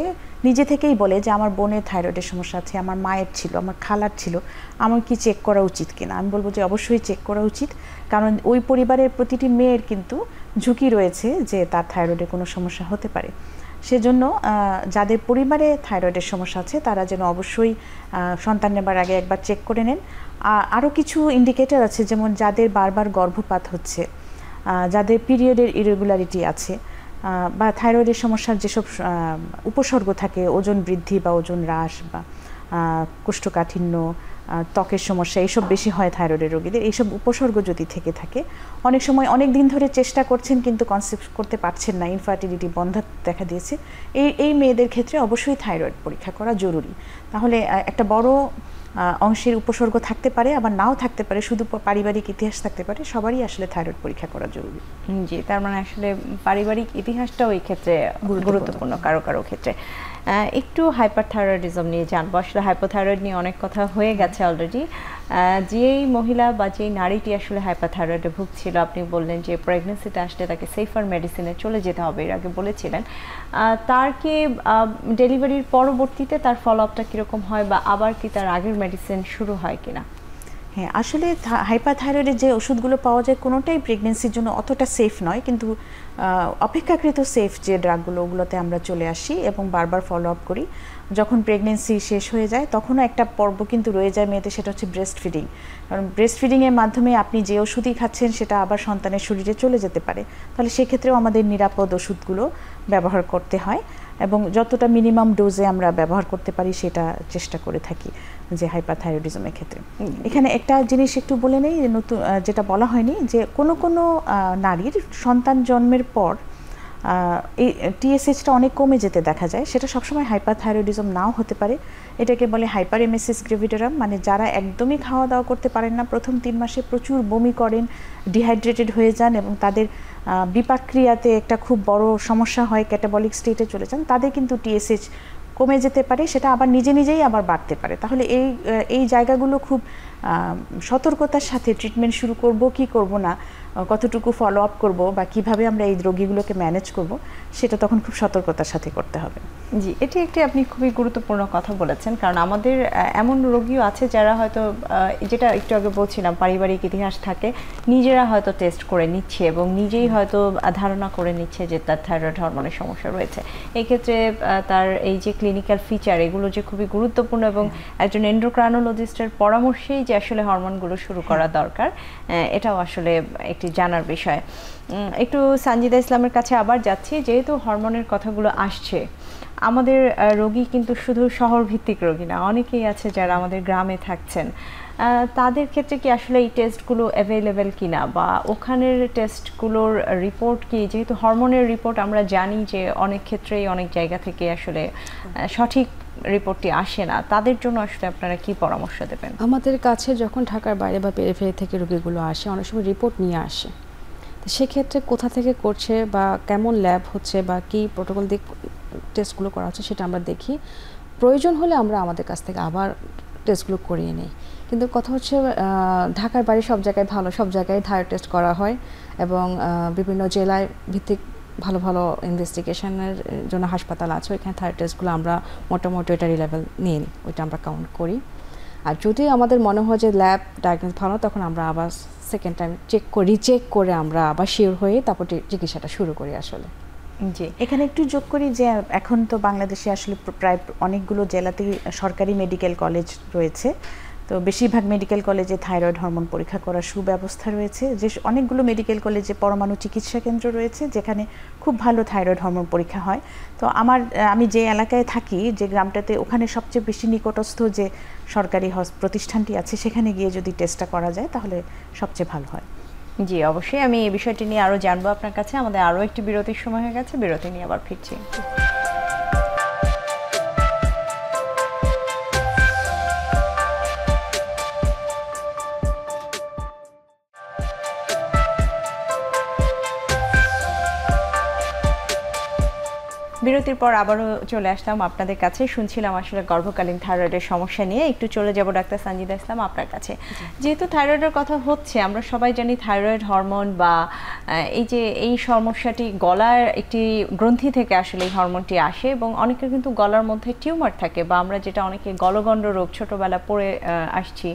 নিজে থেকেই বলে যে আমার বোনের থাইরয়েডের সমস্যা আছে, আমার মায়ের ছিল, আমার খালার ছিল, আমার কি চেক করা উচিত কিনা? আমি বলবো যে অবশ্যই চেক করা উচিত, কারণ ওই পরিবারের প্রতিটি মেয়ের কিন্তু ঝুঁকি রয়েছে যে তার থাইরয়েডের কোনো সমস্যা হতে পারে। সেজন্য যাদের পরিবারে থাইরয়েডের সমস্যা আছে তারা যেন অবশ্যই সন্তান নেবার আগে একবার চেক করে নেন। আরও কিছু ইন্ডিকেটর আছে, যেমন যাদের বারবার গর্ভপাত হচ্ছে, যাদের পিরিয়ডের ইরেগুলারিটি আছে, বা থাইরয়েডের সমস্যার যেসব উপসর্গ থাকে, ওজন বৃদ্ধি বা ওজন হ্রাস বা কোষ্ঠকাঠিন্য, ত্বকের সমস্যা, এইসব বেশি হয় থাইরয়েডের রোগীদের। এইসব উপসর্গ যদি থেকে থাকে, অনেক সময় অনেক দিন ধরে চেষ্টা করছেন কিন্তু কনসিভ করতে পারছেন না, ইনফার্টিলিটি বন্ধ দেখা দিয়েছে, এই মেয়েদের ক্ষেত্রে অবশ্যই থাইরয়েড পরীক্ষা করা জরুরি। তাহলে একটা বড় অংশের উপসর্গ থাকতে পারে, আবার নাও থাকতে পারে, শুধু পারিবারিক ইতিহাস থাকতে পারে, সবারই আসলে থাইরয়েড পরীক্ষা করা জরুরি। জি, তার মানে আসলে পারিবারিক ইতিহাসটাও এই ক্ষেত্রে গুরুত্বপূর্ণ কারো কারো ক্ষেত্রে। একটু হাইপারথাইরয়েডিজম নিয়ে জানবো। আসলে হাইপোথাইরয়েড নিয়ে অনেক কথা হয়ে গেছে অলরেডি। যেই মহিলা বা যেই নারীটি আসলে হাইপারথাইরয়েডে ভুগছিল, আপনি বললেন যে প্রেগনেন্সিতে আসলে তাকে সেফার মেডিসিনে চলে যেতে হবে, এর আগে বলেছিলেন। তার কি ডেলিভারির পরবর্তীতে তার ফলো আপটা কীরকম হয়, বা আবার কি তার আগের মেডিসিন শুরু হয় কিনা? হ্যাঁ, আসলে হাইপারথাইরয়েডের যে ওষুধগুলো পাওয়া যায় কোনোটাই প্রেগনেন্সির জন্য অতটা সেফ নয়, কিন্তু অপেক্ষাকৃত সেফ যে ড্রাগগুলো, ওগুলোতে আমরা চলে আসি এবং বারবার ফলো আপ করি। যখন প্রেগনেন্সি শেষ হয়ে যায় তখনও একটা পর্ব কিন্তু রয়ে যায় মেয়েদের, সেটা হচ্ছে ব্রেস্ট ফিডিং। কারণ ব্রেস্ট ফিডিংয়ের মাধ্যমে আপনি যে ওষুধই খাচ্ছেন সেটা আবার সন্তানের শরীরে চলে যেতে পারে, তাহলে সেক্ষেত্রেও আমাদের নিরাপদ ওষুধগুলো ব্যবহার করতে হয়, এবং যতটা মিনিমাম ডোজে আমরা ব্যবহার করতে পারি সেটা চেষ্টা করে থাকি যে হাইপারথাইরয়েডিজমের ক্ষেত্রে। এখানে একটা জিনিস একটু বলে নেই, নতুন যেটা বলা হয়নি, যে কোনো কোনো নারীর সন্তান জন্মের পর এই টিএসএইচটা অনেক কমে যেতে দেখা যায়, সেটা সবসময় হাইপারথাইরয়েডিজম নাও হতে পারে। এটাকে বলে হাইপারেমেসিস গ্রেভিডারাম, মানে যারা একদমই খাওয়া দাওয়া করতে পারেন না, প্রথম 3 মাসে প্রচুর বমি করেন, ডিহাইড্রেটেড হয়ে যান এবং তাদের বিপাকক্রিয়াতে একটা খুব বড় সমস্যা হয়, ক্যাটাবলিক স্টেটে চলে যান, তাদের কিন্তু টিএসএইচ কমে যেতে পারে, সেটা আবার নিজে নিজেই আবার বাড়তে পারে। তাহলে এই জায়গাগুলো খুব সতর্কতার সাথে ট্রিটমেন্ট শুরু করব কি করব না, কতটুকু ফলো আপ করব বা কিভাবে আমরা এই রোগীগুলোকে ম্যানেজ করব, সেটা তখন খুব সতর্কতার সাথে করতে হবে। জি, এটি একটি আপনি খুবই গুরুত্বপূর্ণ কথা বলেছেন, কারণ আমাদের এমন রোগীও আছে যারা হয়তো, যেটা একটু আগে বলছিলাম, পারিবারিক ইতিহাস থাকে, নিজেরা হয়তো টেস্ট করে নিচ্ছে এবং নিজেই হয়তো ধারণা করে নিচ্ছে যে তার থাইরয়েড হরমোনের সমস্যা রয়েছে। এই ক্ষেত্রে তার এই যে ক্লিনিক্যাল ফিচার, এগুলো যে খুবই গুরুত্বপূর্ণ এবং একজন এন্ডোক্রাইনোলজিস্টের পরামর্শেই যে আসলে হরমোনগুলো শুরু করা দরকার, এটাও আসলে একটি জানার বিষয়। একটু সানজিদা ইসলামের কাছে আবার যাচ্ছি। যেহেতু হরমোনের কথাগুলো আসছে, আমাদের রোগী কিন্তু শুধু শহর ভিত্তিক রোগী না, অনেকেই আছে যারা আমাদের গ্রামে থাকছেন, তাদের ক্ষেত্রে কি আসলে এই টেস্টগুলো অ্যাভেলেবেল কিনা, বা ওখানের টেস্টগুলোর রিপোর্ট কি, যেহেতু হরমোনের রিপোর্ট আমরা জানি যে অনেক ক্ষেত্রেই অনেক জায়গা থেকে আসলে সঠিক রিপোর্টটি আসে না, তাদের জন্য আসলে আপনারা কি পরামর্শ দেবেন? আমাদের কাছে যখন ঢাকার বাইরে বা পেরিফেরি থেকে রোগীগুলো আসে, অনেক সময় রিপোর্ট নিয়ে আসে, তো সেক্ষেত্রে কোথা থেকে করছে বা কেমন ল্যাব হচ্ছে বা কী প্রোটোকল দিয়ে টেস্টগুলো করা হচ্ছে সেটা আমরা দেখি। প্রয়োজন হলে আমরা আমাদের কাছ থেকে আবার টেস্টগুলো করিয়ে নিই। কিন্তু কথা হচ্ছে ঢাকার বাইরে সব জায়গায় ভালো, সব জায়গায় থাইরয়েড টেস্ট করা হয় এবং বিভিন্ন জেলায় ভিত্তিক ভালো ভালো ইনভেস্টিগেশনের জন্য হাসপাতাল আছে, ওইখানে থাইরয়েড টেস্টগুলো আমরা মোটামুটি ওইটারই লেভেল নিয়ে নিই, ওইটা আমরা কাউন্ট করি। আর যদি আমাদের মনে হয় যে ল্যাব ডায়াগনোস ভালো, তখন আমরা আবার সেকেন্ড টাইম রিচেক করে আমরা আবার শিওর হয়ে তারপর চিকিৎসাটা শুরু করি আসলে। জি, এখানে একটু যোগ করি যে এখন তো বাংলাদেশে আসলে প্রায় অনেকগুলো জেলাতেই সরকারি মেডিকেল কলেজ রয়েছে, তো বেশিরভাগ মেডিকেল কলেজে থাইরয়েড হরমোন পরীক্ষা করার সুব্যবস্থা রয়েছে, যে অনেকগুলো মেডিকেল কলেজে পরমাণু চিকিৎসা কেন্দ্র রয়েছে যেখানে খুব ভালো থাইরয়েড হরমোন পরীক্ষা হয়। তো আমি যে এলাকায় থাকি, যে গ্রামটাতে, ওখানে সবচেয়ে বেশি নিকটস্থ যে সরকারি প্রতিষ্ঠানটি আছে সেখানে গিয়ে যদি টেস্টটা করা যায় তাহলে সবচেয়ে ভালো হয়। জি অবশ্যই, আমি এই বিষয়টি নিয়ে আরও জানবো আপনার কাছে। আমাদের আরও একটি বিরতির সময় হয়ে গেছে, বিরতি নিয়ে আবার ফিরছি। বিরতির পর আবারও চলে আসলাম আপনাদের কাছে। শুনছিলাম আসলে গর্ভকালীন থাইরয়েডের সমস্যা নিয়ে। একটু চলে যাব ডাক্তার সানজিদা ইসলাম আপনার কাছে। যেহেতু থাইরয়েডের কথা হচ্ছে, আমরা সবাই জানি থাইরয়েড হরমোন বা এই সমস্যাটি গলার একটি গ্রন্থি থেকে আসলে এই হরমোনটি আসে, এবং অনেকের কিন্তু গলার মধ্যে টিউমার থাকে, বা আমরা যেটা অনেকে গলগণ্ড রোগ ছোটোবেলা পড়ে আসছি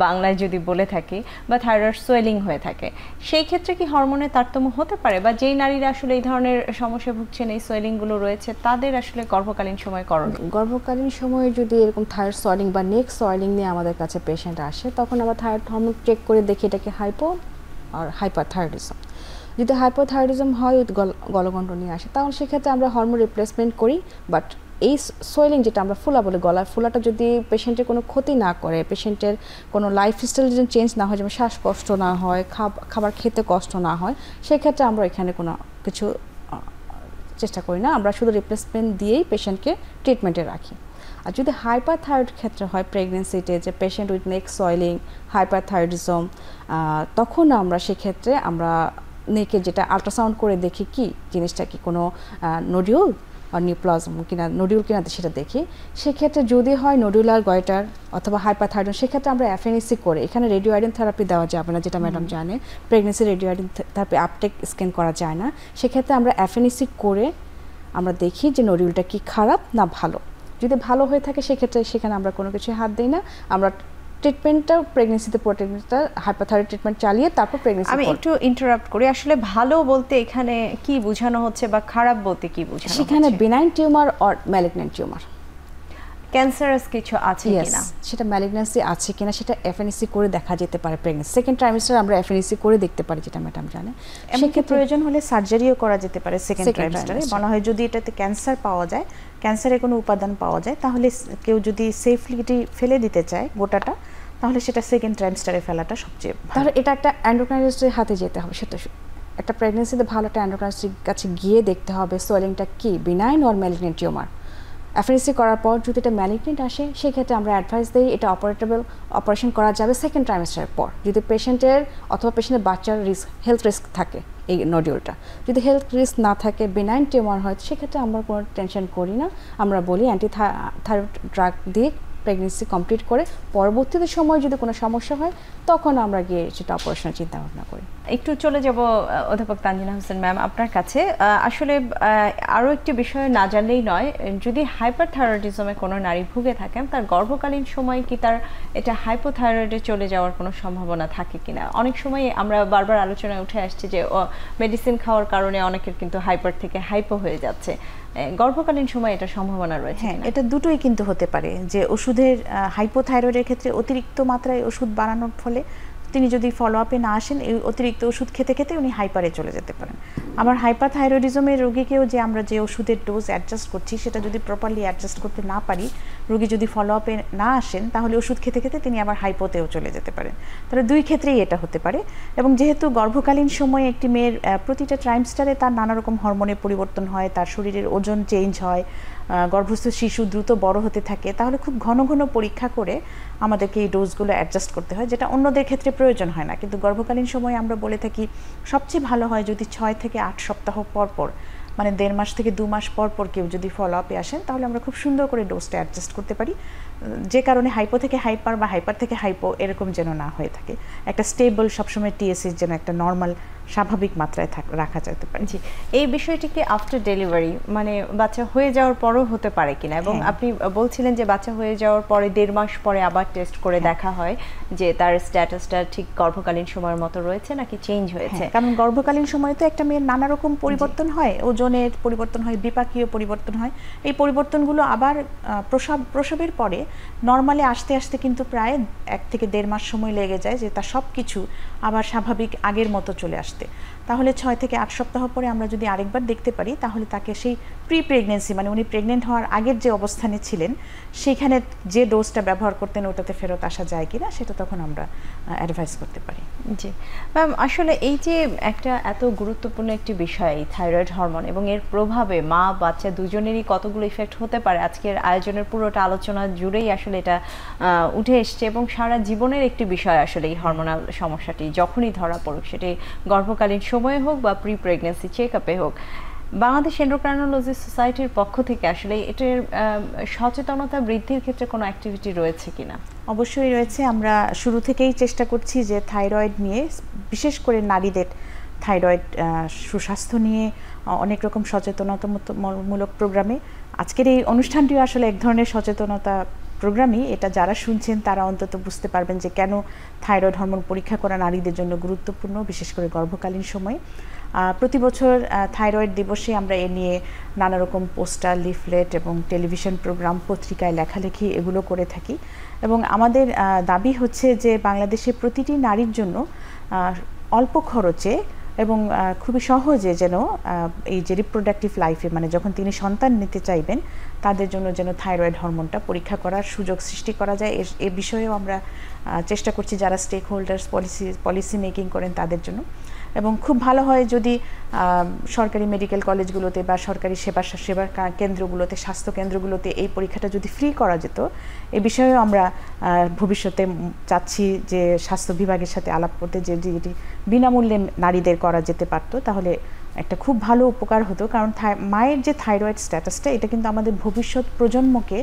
বাংলায় যদি বলে থাকি, বা থাইরয়েড সোয়েলিং হয়ে থাকে। সেই ক্ষেত্রে কি হরমোনের তারতম্য হতে পারে, বা যেই নারীরা আসলে এই ধরনের সমস্যা ভুগছেন, এই সোয়েলিংগুলো রয়েছে, তাদের আসলে গর্ভকালীন সময় করণীয়? গর্ভকালীন সময়ে যদি এরকম থাইরয়েড সোয়েলিং বা নেক সোয়েলিং নিয়ে আমাদের কাছে পেশেন্ট আসে, তখন আমরা থাইরয়েড হরমোন চেক করে দেখি এটাকে হাইপো আর হাইপারথাইরয়েডিজম। যদি হাইপোথাইরয়েডিজম হয়, গলগণ্ড নিয়ে আসে, তাহলে সেক্ষেত্রে আমরা হরমোন রিপ্লেসমেন্ট করি। বাট এই সোয়েলিং যেটা আমরা ফুলা বলে, গলার ফুলাটা যদি পেশেন্টের কোনো ক্ষতি না করে, পেশেন্টের কোনো লাইফস্টাইল যদি চেঞ্জ না হয়, যেমন শ্বাসকষ্ট না হয়, খাবার খেতে কষ্ট না হয়, সেক্ষেত্রে আমরা এখানে কোনো কিছু চেষ্টা করি না। আমরা শুধু রিপ্লেসমেন্ট দিয়েই পেশেন্টকে ট্রিটমেন্টে রাখি। আর যদি হাইপারথাইরয়েড ক্ষেত্রে হয়, প্রেগনেন্সিতে যে patient with neck swelling, hyperthyroidism, তখন আমরা সেক্ষেত্রে আমরা নেকে যেটা আল্ট্রাসাউন্ড করে দেখি কি জিনিসটা কি কোনো নোডিউল আর নিউপ্লাজম কিনা, নোডিউল কিনা সেটা দেখি। সেক্ষেত্রে যদি হয় নোডিউলার গয়টার অথবা হাইপারথাইরয়েড, সেক্ষেত্রে আমরা এফএনএসি করে, এখানে রেডিও আয়োডিন থেরাপি দেওয়া যাবে না, যেটা ম্যাডাম জানে, pregnancy radio iodine therapy uptake scan করা যায় না। সেক্ষেত্রে আমরা এফএনএসি করে আমরা দেখি যে নোডিউলটা কি খারাপ না ভালো। যদি ভালো হয়ে থাকে সেক্ষেত্রে সেখানে আমরা কোনো কিছু হাত দিই না। আমরা ট্রিটমেন্টটা প্রেগনেন্সিতে প্রোটেক্টটা হাইপারথাইরয়েড ট্রিটমেন্ট চালিয়ে তারপর প্রেগনেন্সি। আমি একটু ইন্টারাপ্ট করি, আসলে ভালো বলতে এখানে কি বোঝানো হচ্ছে, বা খারাপ বলতে কি বোঝানো হচ্ছে? সেখানে benign tumour or malignant tumour, cancerous কিছু আছে কিনা, সেটা ম্যালিগন্যান্সি আছে কিনা সেটা এফএনএসি করে দেখা যেতে পারে। প্রেগনেন্সি সেকেন্ড ট্রাইমেস্টার আমরা এফএনএসি করে দেখতে পারি, যেটা ম্যাডাম জানে। সেক্ষেত্রে প্রয়োজন হলে সার্জারিও করা যেতে পারে সেকেন্ড ট্রাইমেস্টারে। বলা হয় যদি এটাতে ক্যান্সার পাওয়া যায়, ক্যান্সারের কোনো উপাদান পাওয়া যায়, তাহলে কেউ যদি সেফলি ফেলে দিতে চায় গোটাটা, তাহলে সেটা সেকেন্ড ট্রাইমেস্টারে ফেলাটা সবচেয়ে ভালো। তাহলে এটা একটা এন্ডোক্রাইনিস্টের হাতে যেতে হবে। সেটা একটা প্রেগনেন্সিতে ভালো একটা এন্ডোক্রাইনিস্টের কাছে গিয়ে দেখতে হবে সোয়েলিংটা কি benign or malignant tumour. FNAC করার পর যদি এটা ম্যালিগন্যান্ট আসে, সেক্ষেত্রে আমরা অ্যাডভাইস দিই এটা অপারেশন করা যাবে সেকেন্ড ট্রাইমেস্টারের পর, যদি পেশেন্টের অথবা পেশেন্টের বাচ্চার হেলথ রিস্ক থাকে। এই নডিউলটা যদি হেলথ রিস্ক না থাকে, বেনাইন টিউমার হয়, সেক্ষেত্রে আমরা কোনো টেনশন করি না। আমরা বলি অ্যান্টি থাইরয়েড ড্রাগ দিয়ে প্রেগনেন্সি কমপ্লিট করে পরবর্তীতে সময় যদি কোনো সমস্যা হয়, তখন আমরা গিয়ে সেটা অপারেশনের চিন্তা ভাবনা করি। একটু চলে যাব অধ্যাপক তানজিনা হোসেন ম্যাম আপনার কাছে। আসলে আরও একটি বিষয় না জানলেই নয়, যদি হাইপারথাইরয়েডিজমে কোনো নারী ভুগে থাকেন, তার গর্ভকালীন সময় কি তার এটা হাইপোথাইরয়েডে চলে যাওয়ার কোনো সম্ভাবনা থাকে কিনা? অনেক সময় আমরা বারবার আলোচনায় উঠে আসছে যে মেডিসিন খাওয়ার কারণে অনেকের কিন্তু হাইপার থেকে হাইপো হয়ে যাচ্ছে। গর্ভকালীন সময় এটা সম্ভাবনা রয়েছে? হ্যাঁ, এটা দুটোই কিন্তু হতে পারে। যে ওষুধের হাইপোথাইরয়েডের ক্ষেত্রে অতিরিক্ত মাত্রায় ওষুধ বানানোর ফলে তিনি যদি ফলো আপে না আসেন, এই অতিরিক্ত ওষুধ খেতে খেতে উনি হাইপারে চলে যেতে পারেন। আবার হাইপারথাইরয়েডিজমের রোগীকেও আমরা যে ওষুধের ডোজ অ্যাডজাস্ট করছি, সেটা যদি প্রপারলি অ্যাডজাস্ট করতে না পারি, রোগী যদি ফলো আপে না আসেন, তাহলে ওষুধ খেতে খেতে তিনি আবার হাইপোতেও চলে যেতে পারেন। তাহলে দুই ক্ষেত্রেই এটা হতে পারে। এবং যেহেতু গর্ভকালীন সময়ে একটি মেয়ের প্রতিটা ট্রাইমেস্টারে তার নানা রকম হরমোনের পরিবর্তন হয়, তার শরীরের ওজন চেঞ্জ হয়, গর্ভস্থ শিশু দ্রুত বড় হতে থাকে, তাহলে খুব ঘন ঘন পরীক্ষা করে আমাদেরকে এই ডোজগুলো অ্যাডজাস্ট করতে হয়, যেটা অন্যদের ক্ষেত্রে প্রয়োজন হয় না। কিন্তু গর্ভকালীন সময়ে আমরা বলে থাকি সবচেয়ে ভালো হয় যদি 6 থেকে 8 সপ্তাহ পর পর, মানে 1.5 মাস থেকে 2 মাস পর পর কেউ যদি ফলো আপে আসেন, তাহলে আমরা খুব সুন্দর করে ডোজটা অ্যাডজাস্ট করতে পারি, যে কারণে হাইপো থেকে হাইপার বা হাইপার থেকে হাইপো এরকম যেন না হয়ে থাকে। একটা স্টেবল সবসময় টিএসএইচ যেন একটা নর্মাল স্বাভাবিক মাত্রায় রাখা যেতে পারে। জি, এই বিষয়টি কি আফটার ডেলিভারি, মানে বাচ্চা হয়ে যাওয়ার পরও হতে পারে কিনা? এবং আপনি বলছিলেন যে বাচ্চা হয়ে যাওয়ার পরে 1.5 মাস পরে আবার টেস্ট করে দেখা হয় যে তার স্ট্যাটাসটা ঠিক গর্ভকালীন সময়ের মতো রয়েছে নাকি চেঞ্জ হয়েছে। কারণ গর্ভকালীন সময়ে তো একটা মেয়ের নানা রকম পরিবর্তন হয়, ওজনের পরিবর্তন হয়, বিপাকীয় পরিবর্তন হয়। এই পরিবর্তনগুলো আবার প্রসবের পরে নর্মালি আসতে আসতে কিন্তু প্রায় 1 থেকে 1.5 মাস সময় লেগে যায় যে তার সব কিছু আবার স্বাভাবিক আগের মতো চলে আসতে। তাহলে 6 থেকে 8 সপ্তাহ পরে আমরা যদি আরেকবার দেখতে পারি তাহলে তাকে সেই প্রেগনেন্সি মানে উনি প্রেগনেন্ট হওয়ার আগের যে অবস্থানে ছিলেন সেখানে যে ডোজটা ব্যবহার করতেন ওটাতে ফেরত আসা যায় কিনা সেটা তখন আমরা অ্যাডভাইস করতে পারি। জি ম্যাম, আসলে এই যে একটা এত গুরুত্বপূর্ণ একটি বিষয় থাইরয়েড হরমোন এবং এর প্রভাবে মা বাচ্চা দুজনেরই কতগুলো ইফেক্ট হতে পারে, আজকের আয়োজনের পুরোটা আলোচনা জুড়েই আসলে এটা উঠে এসছে এবং সারা জীবনের একটি বিষয় আসলে এই হরমোনাল সমস্যাটি যখনই ধরা পড়ুক, সেটি গর্ভকালীন সময়ে হোক বা প্রেগন্যান্সি চেক আপে হোক। বাংলাদেশ এন্ডোক্রাইনোলজি সোসাইটির পক্ষ থেকে আসলে এটার সচেতনতা বৃদ্ধির ক্ষেত্রে কোনো অ্যাক্টিভিটি রয়েছে কিনা? অবশ্যই রয়েছে। আমরা শুরু থেকেই চেষ্টা করছি যে থাইরয়েড নিয়ে, বিশেষ করে নারীদের থাইরয়েড সুস্বাস্থ্য নিয়ে অনেক রকম সচেতনতামূলক প্রোগ্রামে, আজকের এই অনুষ্ঠানটিও আসলে এক ধরনের সচেতনতা প্রোগ্রামই। এটা যারা শুনছেন তারা অন্তত বুঝতে পারবেন যে কেন থাইরয়েড হরমোন পরীক্ষা করা নারীদের জন্য গুরুত্বপূর্ণ, বিশেষ করে গর্ভকালীন সময়। প্রতি বছর থাইরয়েড দিবসে আমরা এ নিয়ে নানা রকম পোস্টার, লিফলেট এবং টেলিভিশন প্রোগ্রাম, পত্রিকায় লেখালেখি এগুলো করে থাকি। এবং আমাদের দাবি হচ্ছে যে বাংলাদেশে প্রতিটি নারীর জন্য অল্প খরচে এবং খুবই সহজে যেন এই যে রিপ্রোডাক্টিভ লাইফে মানে যখন তিনি সন্তান নিতে চাইবেন তাদের জন্য যেন থাইরয়েড হরমোনটা পরীক্ষা করার সুযোগ সৃষ্টি করা যায়, এ বিষয়েও আমরা চেষ্টা করছি যারা স্টেক হোল্ডার্স পলিসি মেকিং করেন তাদের জন্য। এবং খুব ভালো হয় যদি সরকারি মেডিকেল কলেজগুলোতে বা সরকারি সেবা কেন্দ্রগুলোতে, স্বাস্থ্য কেন্দ্রগুলোতে এই পরীক্ষাটা যদি ফ্রি করা যেত। এ বিষয়েও আমরা ভবিষ্যতে চাচ্ছি যে স্বাস্থ্য বিভাগের সাথে আলাপ করতে, যে এটি বিনামূল্যে নারীদের করা যেতে পারত তাহলে একটা খুব ভালো উপকার হতো। কারণ মায়ের যে থাইরয়েড স্ট্যাটাসটা এটা কিন্তু আমাদের ভবিষ্যৎ প্রজন্মকে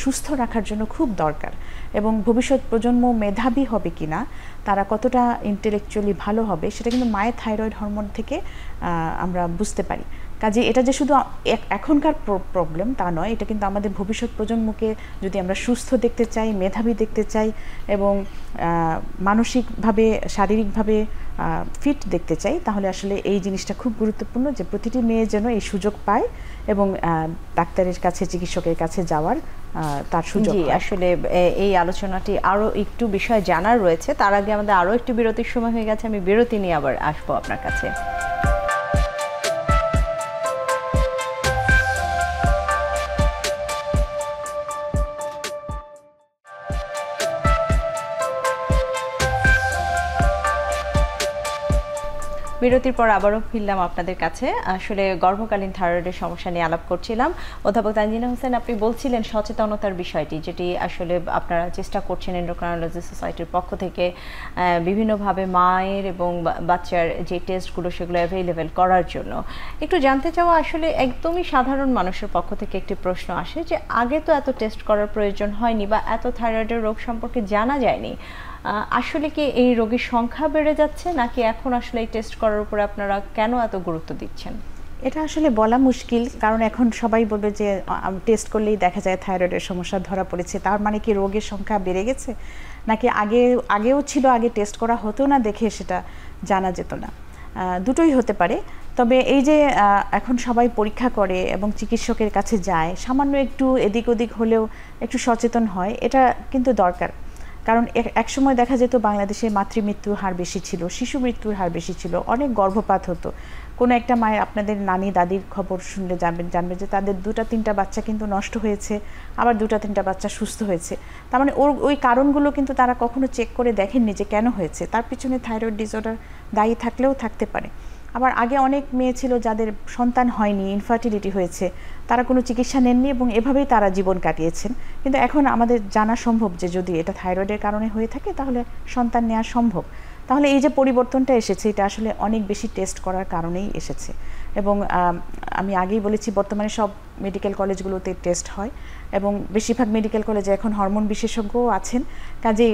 সুস্থ রাখার জন্য খুব দরকার। এবং ভবিষ্যৎ প্রজন্ম মেধাবী হবে কিনা, তারা কতটা ইন্টেলেকচুয়ালি ভালো হবে, সেটা কিন্তু মায়ের থাইরয়েড হরমোন থেকে আমরা বুঝতে পারি। কাজে এটা যে শুধু এখনকার প্রবলেম তা নয়, এটা কিন্তু আমাদের ভবিষ্যৎ প্রজন্মকে যদি আমরা সুস্থ দেখতে চাই, মেধাবী দেখতে চাই এবং মানসিকভাবে শারীরিকভাবে ফিট দেখতে চাই, তাহলে আসলে এই জিনিসটা খুব গুরুত্বপূর্ণ যে প্রতিটি মেয়ে যেন এই সুযোগ পায় এবং ডাক্তারের কাছে, চিকিৎসকের কাছে যাওয়ার তার সুযোগ। আসলে এই আলোচনাটি আরও একটু বিষয় জানার রয়েছে, তার আগে আমাদের আরও একটু বিরতির সময় হয়ে গেছে। আমি বিরতি নিয়ে আবার আসবো আপনার কাছে। বিরতির পর আবারও ফিরলাম আপনাদের কাছে। আসলে গর্ভকালীন থাইরয়েডের সমস্যা নিয়ে আলাপ করছিলাম। অধ্যাপক তানজিনা হোসেন, আপনি বলছিলেন সচেতনতার বিষয়টি, যেটি আসলে আপনারা চেষ্টা করছেন এন্ডোক্রাইনোলজি সোসাইটির পক্ষ থেকে বিভিন্নভাবে মায়ের এবং বাচ্চার যে টেস্টগুলো সেগুলো অ্যাভেলেবেল করার জন্য। একটু জানতে চাওয়া, আসলে একদমই সাধারণ মানুষের পক্ষ থেকে একটি প্রশ্ন আসে যে আগে তো এত টেস্ট করার প্রয়োজন হয়নি বা এত থাইরয়েডের রোগ সম্পর্কে জানা যায়নি। আসলে কি এই রোগীর সংখ্যা বেড়ে যাচ্ছে নাকি এখন আসলে এই টেস্ট করার উপরে আপনারা কেন এত গুরুত্ব দিচ্ছেন? এটা আসলে বলা মুশকিল, কারণ এখন সবাই বলবে যে টেস্ট করলেই দেখা যায় থাইরয়েডের সমস্যা ধরা পড়েছে, তার মানে কি রোগের সংখ্যা বেড়ে গেছে, নাকি আগেও ছিল, আগে টেস্ট করা হতো না দেখে সেটা জানা যেত না। দুটোই হতে পারে। তবে এই যে এখন সবাই পরীক্ষা করে এবং চিকিৎসকের কাছে যায়, সামান্য একটু এদিক ওদিক হলেও একটু সচেতন হয়, এটা কিন্তু দরকার। কারণ একসময় দেখা যেত বাংলাদেশে মাতৃমৃত্যুর হার বেশি ছিল, শিশু মৃত্যুর হার বেশি ছিল, অনেক গর্ভপাত হতো। কোনো একটা মায়ের, আপনাদের নানি দাদির খবর শুনলে জানবে যে তাদের 2-3টা বাচ্চা কিন্তু নষ্ট হয়েছে, আবার 2-3টা বাচ্চা সুস্থ হয়েছে। তার মানে ওই কারণগুলো কিন্তু তারা কখনো চেক করে দেখেননি যে কেন হয়েছে। তার পিছনে থাইরয়েড ডিসঅর্ডার দায়ী থাকলেও থাকতে পারে। আবার আগে অনেক মেয়ে ছিল যাদের সন্তান হয়নি, ইনফার্টিলিটি হয়েছে, তারা কোনো চিকিৎসা নেননি এবং এভাবেই তারা জীবন কাটিয়েছেন। কিন্তু এখন আমাদের জানা সম্ভব যে যদি এটা থাইরয়েডের কারণে হয়ে থাকে তাহলে সন্তান নেওয়া সম্ভব। তাহলে এই যে পরিবর্তনটা এসেছে এটা আসলে অনেক বেশি টেস্ট করার কারণেই এসেছে। এবং আমি আগেই বলেছি বর্তমানে সব মেডিকেল কলেজগুলোতে টেস্ট হয় এবং বেশিরভাগ মেডিকেল কলেজে এখন হরমোন বিশেষজ্ঞও আছেন। কাজেই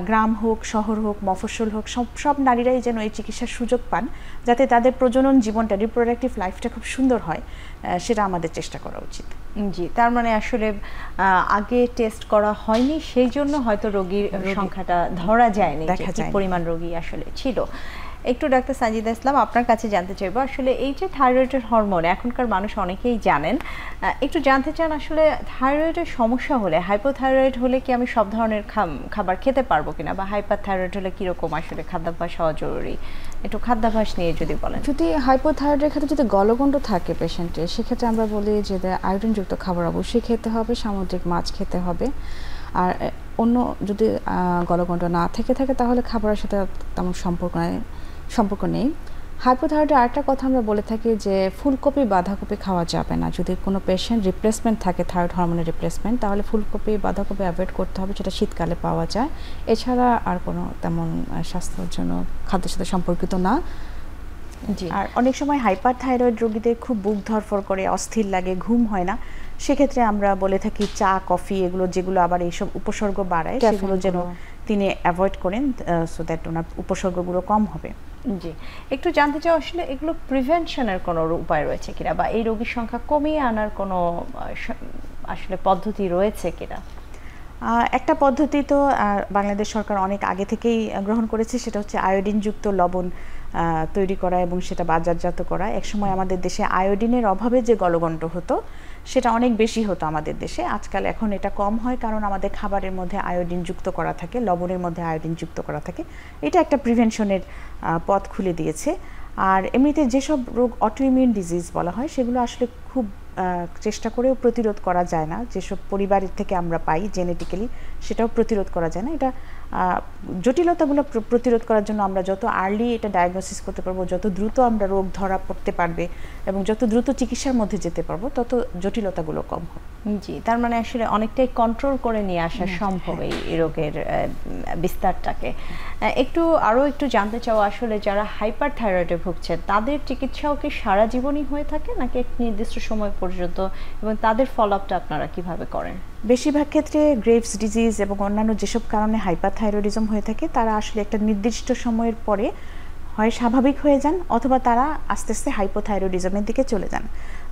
গ্রাম হোক, শহর হোক, মফস্বল হোক, সব নারীরাই যেন এই চিকিৎসার সুযোগ পান, যাতে তাদের প্রজনন জীবনটা, রিপ্রোডাক্টিভ লাইফটা খুব সুন্দর হয়, সেটা আমাদের চেষ্টা করা উচিত। জি, তার মানে আসলে আগে টেস্ট করা হয়নি, সেই জন্য হয়তো রোগীর সংখ্যাটা ধরা যায়নি, কি পরিমাণ রোগী আসলে ছিল। একটু ডাক্তার সানজিদা ইসলাম আপনার কাছে জানতে চাইবো আসলে এই যে থাইরয়েডের হরমোন এখনকার মানুষ অনেকেই জানেন, একটু জানতে চান আসলে থাইরয়েডের সমস্যা হলে, হাইপোথাইরয়েড হলে কি আমি সব ধরনের খাবার খেতে পারবো কিনা, বা হাইপার থাইরয়েড হলে কীরকম আসলে খাদ্যাভ্যাস হওয়া জরুরি, একটু খাদ্যাভ্যাস নিয়ে যদি বলেন। যদি হাইপোথাইরয়েডের ক্ষেত্রে যদি গলগণ্ড থাকে পেশেন্টের, সেক্ষেত্রে আমরা বলি যে আয়োডিনযুক্ত খাবার অবশ্যই খেতে হবে, সামুদ্রিক মাছ খেতে হবে। আর অন্য যদি গলগণ্ড না থেকে থাকে তাহলে খাবারের সাথে তেমন সম্পর্ক নেই। হাইপোথাইরয়েডের আরেকটা কথা আমরা বলে থাকি যে ফুলকপি বাঁধাকপি খাওয়া যাবে না। যদি কোনো পেশেন্ট রিপ্লেসমেন্ট থাকে, থাইরয়েড হরমোনের রিপ্লেসমেন্ট, তাহলে ফুলকপি বাঁধাকপি অ্যাভয়েড করতে হবে, যেটা শীতকালে পাওয়া যায়। এছাড়া আর কোনো তেমন স্বাস্থ্যের জন্য খাদ্যের সাথে সম্পর্কিত না। জি, আর অনেক সময় হাইপার থাইরয়েড রোগীদের খুব বুক ধরফর করে, অস্থির লাগে, ঘুম হয় না। সেক্ষেত্রে আমরা বলে থাকি চা কফি এগুলো যেগুলো আবার এইসব উপসর্গ বাড়ায় সেগুলো যেন তিনি অ্যাভয়েড করেন, সো দ্যাট ওনার উপসর্গগুলো কম হবে। জি, একটু জানতে চাও আসলে এগুলো প্রিভেনশনের কোনো উপায় রয়েছে কিনা, বা এই রোগীর সংখ্যা কমিয়ে আনার কোনো আসলে পদ্ধতি রয়েছে কিনা? একটা পদ্ধতি তো বাংলাদেশ সরকার অনেক আগে থেকেই গ্রহণ করেছে, সেটা হচ্ছে আয়োডিনযুক্ত লবণ তৈরি করা এবং সেটা বাজারজাত করা। একসময় আমাদের দেশে আয়োডিনের অভাবে যে গলগণ্ড হতো সেটা অনেক বেশি হতো আমাদের দেশে। আজকাল এখন এটা কম হয়, কারণ আমাদের খাবারের মধ্যে আয়োডিন যুক্ত করা থাকে, লবণের মধ্যে আয়োডিন যুক্ত করা থাকে। এটা একটা প্রিভেনশনের পথ খুলে দিয়েছে। আর এমনিতে যেসব রোগ অটোইমিউন ডিজিজ বলা হয় সেগুলো আসলে খুব চেষ্টা করেও প্রতিরোধ করা যায় না। যেসব পরিবারের থেকে আমরা পাই জেনেটিক্যালি, সেটাও প্রতিরোধ করা যায় না। এটা জটিলতাগুলো প্রতিরোধ করার জন্য আমরা যত আর্লি এটা ডায়াগনোসিস করতে পারবো, যত দ্রুত আমরা রোগ ধরা পড়তে পারবে এবং যত দ্রুত চিকিৎসার মধ্যে যেতে পারবো, তত জটিলতাগুলো কম হবে। জি, তার মানে আসলে অনেকটাই কন্ট্রোল করে নিয়ে আসা সম্ভব এই রোগের বিস্তারটাকে। আরও একটু জানতে চাও আসলে যারা হাইপার থাইরয়েডে ভুগছেন তাদের চিকিৎসাও কি সারা জীবনই হয়ে থাকে নাকি এক নির্দিষ্ট সময় পর্যন্ত, এবং তাদের ফলো আপটা আপনারা কিভাবে করেন? বেশিরভাগ ক্ষেত্রে গ্রেভস ডিজিজ এবং অন্যান্য যেসব কারণে হাইপারথাইরয়েডিজম হয়ে থাকে তারা আসলে একটা নির্দিষ্ট সময়ের পরে হয় স্বাভাবিক হয়ে যান অথবা তারা আস্তে আস্তে হাইপোথাইরয়েডিজমের দিকে চলে যান।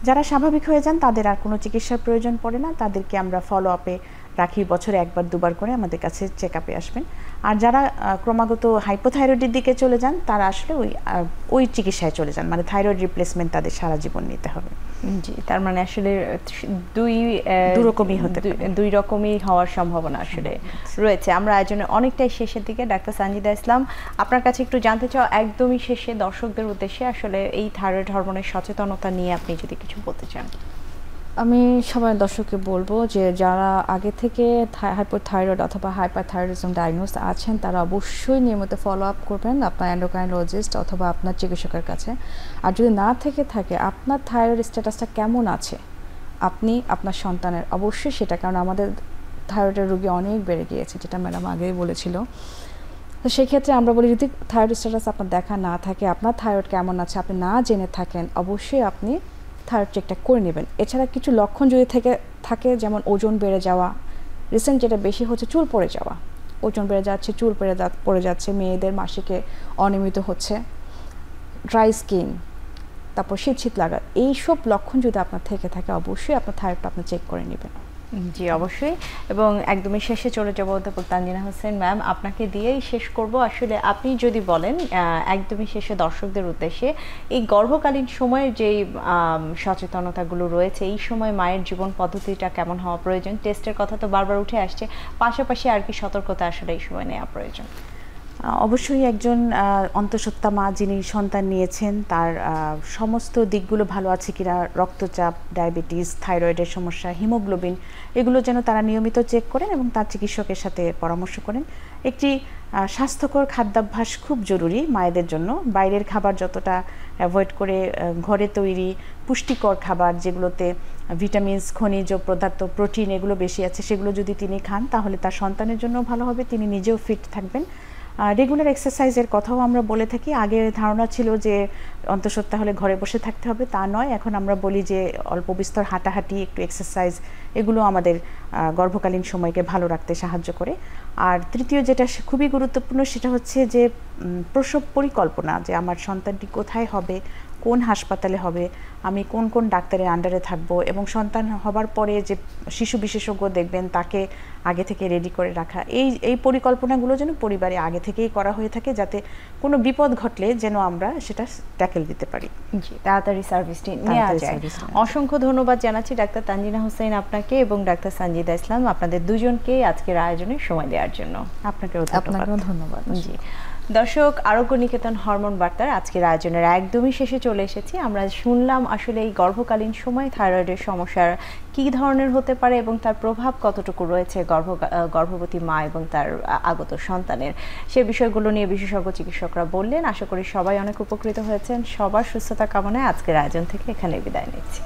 যারা স্বাভাবিক হয়ে যান তাদের আর কোনো চিকিৎসার প্রয়োজন পড়ে না, তাদেরকে আমরা ফলো আপে রাখি, বছরে একবার দুবার করে আমাদের কাছে চেক আপে আসবেন। আর যারা ক্রমাগত হাইপোথাইরয়েডের দিকে চলে যান তারা আসলে ওই চিকিৎসায় চলে যান, মানে থাইরয়েড রিপ্লেসমেন্ট তাদের সারা জীবন নিতে হবে। জি, তার মানে আসলে দুই রকমই হওয়ার সম্ভাবনা আসলে রয়েছে। আমরা আয়োজনে অনেকটাই শেষের দিকে। ডাক্তার সানজিদা ইসলাম, আপনার কাছে একটু জানতে চাও একদমই শেষে দর্শকদের উদ্দেশ্যে আসলে এই থাইরয়েড হরমোনের সচেতনতা নিয়ে আপনি যদি কিছু বলতে চান। আমি সবাই দর্শককে বলবো যে যারা আগে থেকে হাইপোথাইরয়েড অথবা হাইপারথাইরয়েডিজম ডায়াগনোজ আছেন তারা অবশ্যই নিয়মিত ফলো আপ করবেন আপনার এন্ডোক্রাইনোলজিস্ট অথবা আপনার চিকিৎসকের কাছে। আর যদি না থেকে থাকে আপনার থাইরয়েড স্ট্যাটাসটা কেমন আছে আপনি আপনার সন্তানের অবশ্যই সেটা, কারণ আমাদের থাইরয়েডের রোগী অনেক বেড়ে গিয়েছে, যেটা ম্যাডাম আগেই বলেছিল। তো সেক্ষেত্রে আমরা বলি যদি থাইরয়েড স্ট্যাটাস আপনার দেখা না থাকে, আপনার থাইরয়েড কেমন আছে আপনি না জেনে থাকেন, অবশ্যই আপনি থাইরয়েড চেকটা করে নেবেন। এছাড়া কিছু লক্ষণ যদি থাকে যেমন ওজন বেড়ে যাওয়া, রিসেন্ট যেটা বেশি হচ্ছে চুল পড়ে যাওয়া, ওজন বেড়ে যাচ্ছে, চুল পড়ে যাচ্ছে, মেয়েদের মাসিকে অনিয়মিত হচ্ছে, ড্রাই স্কিন, তারপর শীত লাগা, এইসব লক্ষণ যদি আপনার থেকে থাকে অবশ্যই আপনার থাইরয়েডটা আপনি চেক করে নেবেন। জি অবশ্যই। এবং একদমই শেষে চলে যাবো অধ্যাপক তানজিনা হোসেন ম্যাম, আপনাকে দিয়েই শেষ করব। আসলে আপনি যদি বলেন একদমই শেষে দর্শকদের উদ্দেশ্যে এই গর্ভকালীন সময়ের যেই সচেতনতাগুলো রয়েছে, এই সময় মায়ের জীবন পদ্ধতিটা কেমন হওয়া প্রয়োজন, টেস্টের কথা তো বারবার উঠে আসছে, পাশাপাশি আর কি সতর্কতা আসলে এই সময় নেওয়া প্রয়োজন? অবশ্যই একজন অন্তঃসত্ত্বা মা যিনি সন্তান নিয়েছেন তার সমস্ত দিকগুলো ভালো আছে কিনা, রক্তচাপ, ডায়াবেটিস, থাইরয়েডের সমস্যা, হিমোগ্লোবিন, এগুলো যেন তারা নিয়মিত চেক করেন এবং তার চিকিৎসকের সাথে পরামর্শ করেন। একটি স্বাস্থ্যকর খাদ্যাভ্যাস খুব জরুরি মায়েদের জন্য। বাইরের খাবার যতটা অ্যাভয়েড করে ঘরে তৈরি পুষ্টিকর খাবার, যেগুলোতে ভিটামিনস, খনিজ পদার্থ, প্রোটিন এগুলো বেশি আছে, সেগুলো যদি তিনি খান তাহলে তার সন্তানের জন্য ভালো হবে, তিনি নিজেও ফিট থাকবেন। রেগুলার এক্সারসাইজের কথাও আমরা বলে থাকি। আগে ধারণা ছিল যে অন্তঃসত্ত্বা হলে ঘরে বসে থাকতে হবে, তা নয়। এখন আমরা বলি যে অল্প বিস্তর হাঁটাহাঁটি, একটু এক্সারসাইজ, এগুলো আমাদের গর্ভকালীন সময়কে ভালো রাখতে সাহায্য করে। আর তৃতীয় যেটা খুবই গুরুত্বপূর্ণ সেটা হচ্ছে যে প্রসব পরিকল্পনা, যে আমার সন্তানটি কোথায় হবে, কোন হাসপাতালে হবে, আমি কোন কোন ডাক্তারের আন্ডারে থাকবো, এবং সন্তান হবার পরে যে শিশু বিশেষজ্ঞ দেখবেন তাকে আগে থেকে রেডি করে রাখা, এই পরিকল্পনাগুলো যেন পরিবারে আগে থেকেই করা হয়ে থাকে, যাতে কোনো বিপদ ঘটলে যেন আমরা সেটা ট্যাকেল দিতে পারি। জি, তাড়াতাড়ি সার্ভিসটি নেওয়া যায়। অসংখ্য ধন্যবাদ জানাচ্ছি ডাক্তার তানজিনা হোসেন আপনাকে এবং ডাক্তার সানজিদা ইসলাম, আপনাদের দুজনকে আজকের আয়োজনে সময় দেওয়ার জন্য। আপনাকেও ধন্যবাদ। জি দর্শক, আরোগ্য নিকেতন হরমোন বার্তার আজকের আয়োজনের একদমই শেষে চলে এসেছি। আমরা শুনলাম আসলে এই গর্ভকালীন সময় থাইরয়েডের সমস্যার কী ধরনের হতে পারে এবং তার প্রভাব কতটুকু রয়েছে গর্ভবতী মা এবং তার আগত সন্তানের, সে বিষয়গুলো নিয়ে বিশেষজ্ঞ চিকিৎসকরা বললেন। আশা করি সবাই অনেক উপকৃত হয়েছেন। সবার সুস্থতা কামনায় আজকের আয়োজন থেকে এখানে বিদায় নিচ্ছি।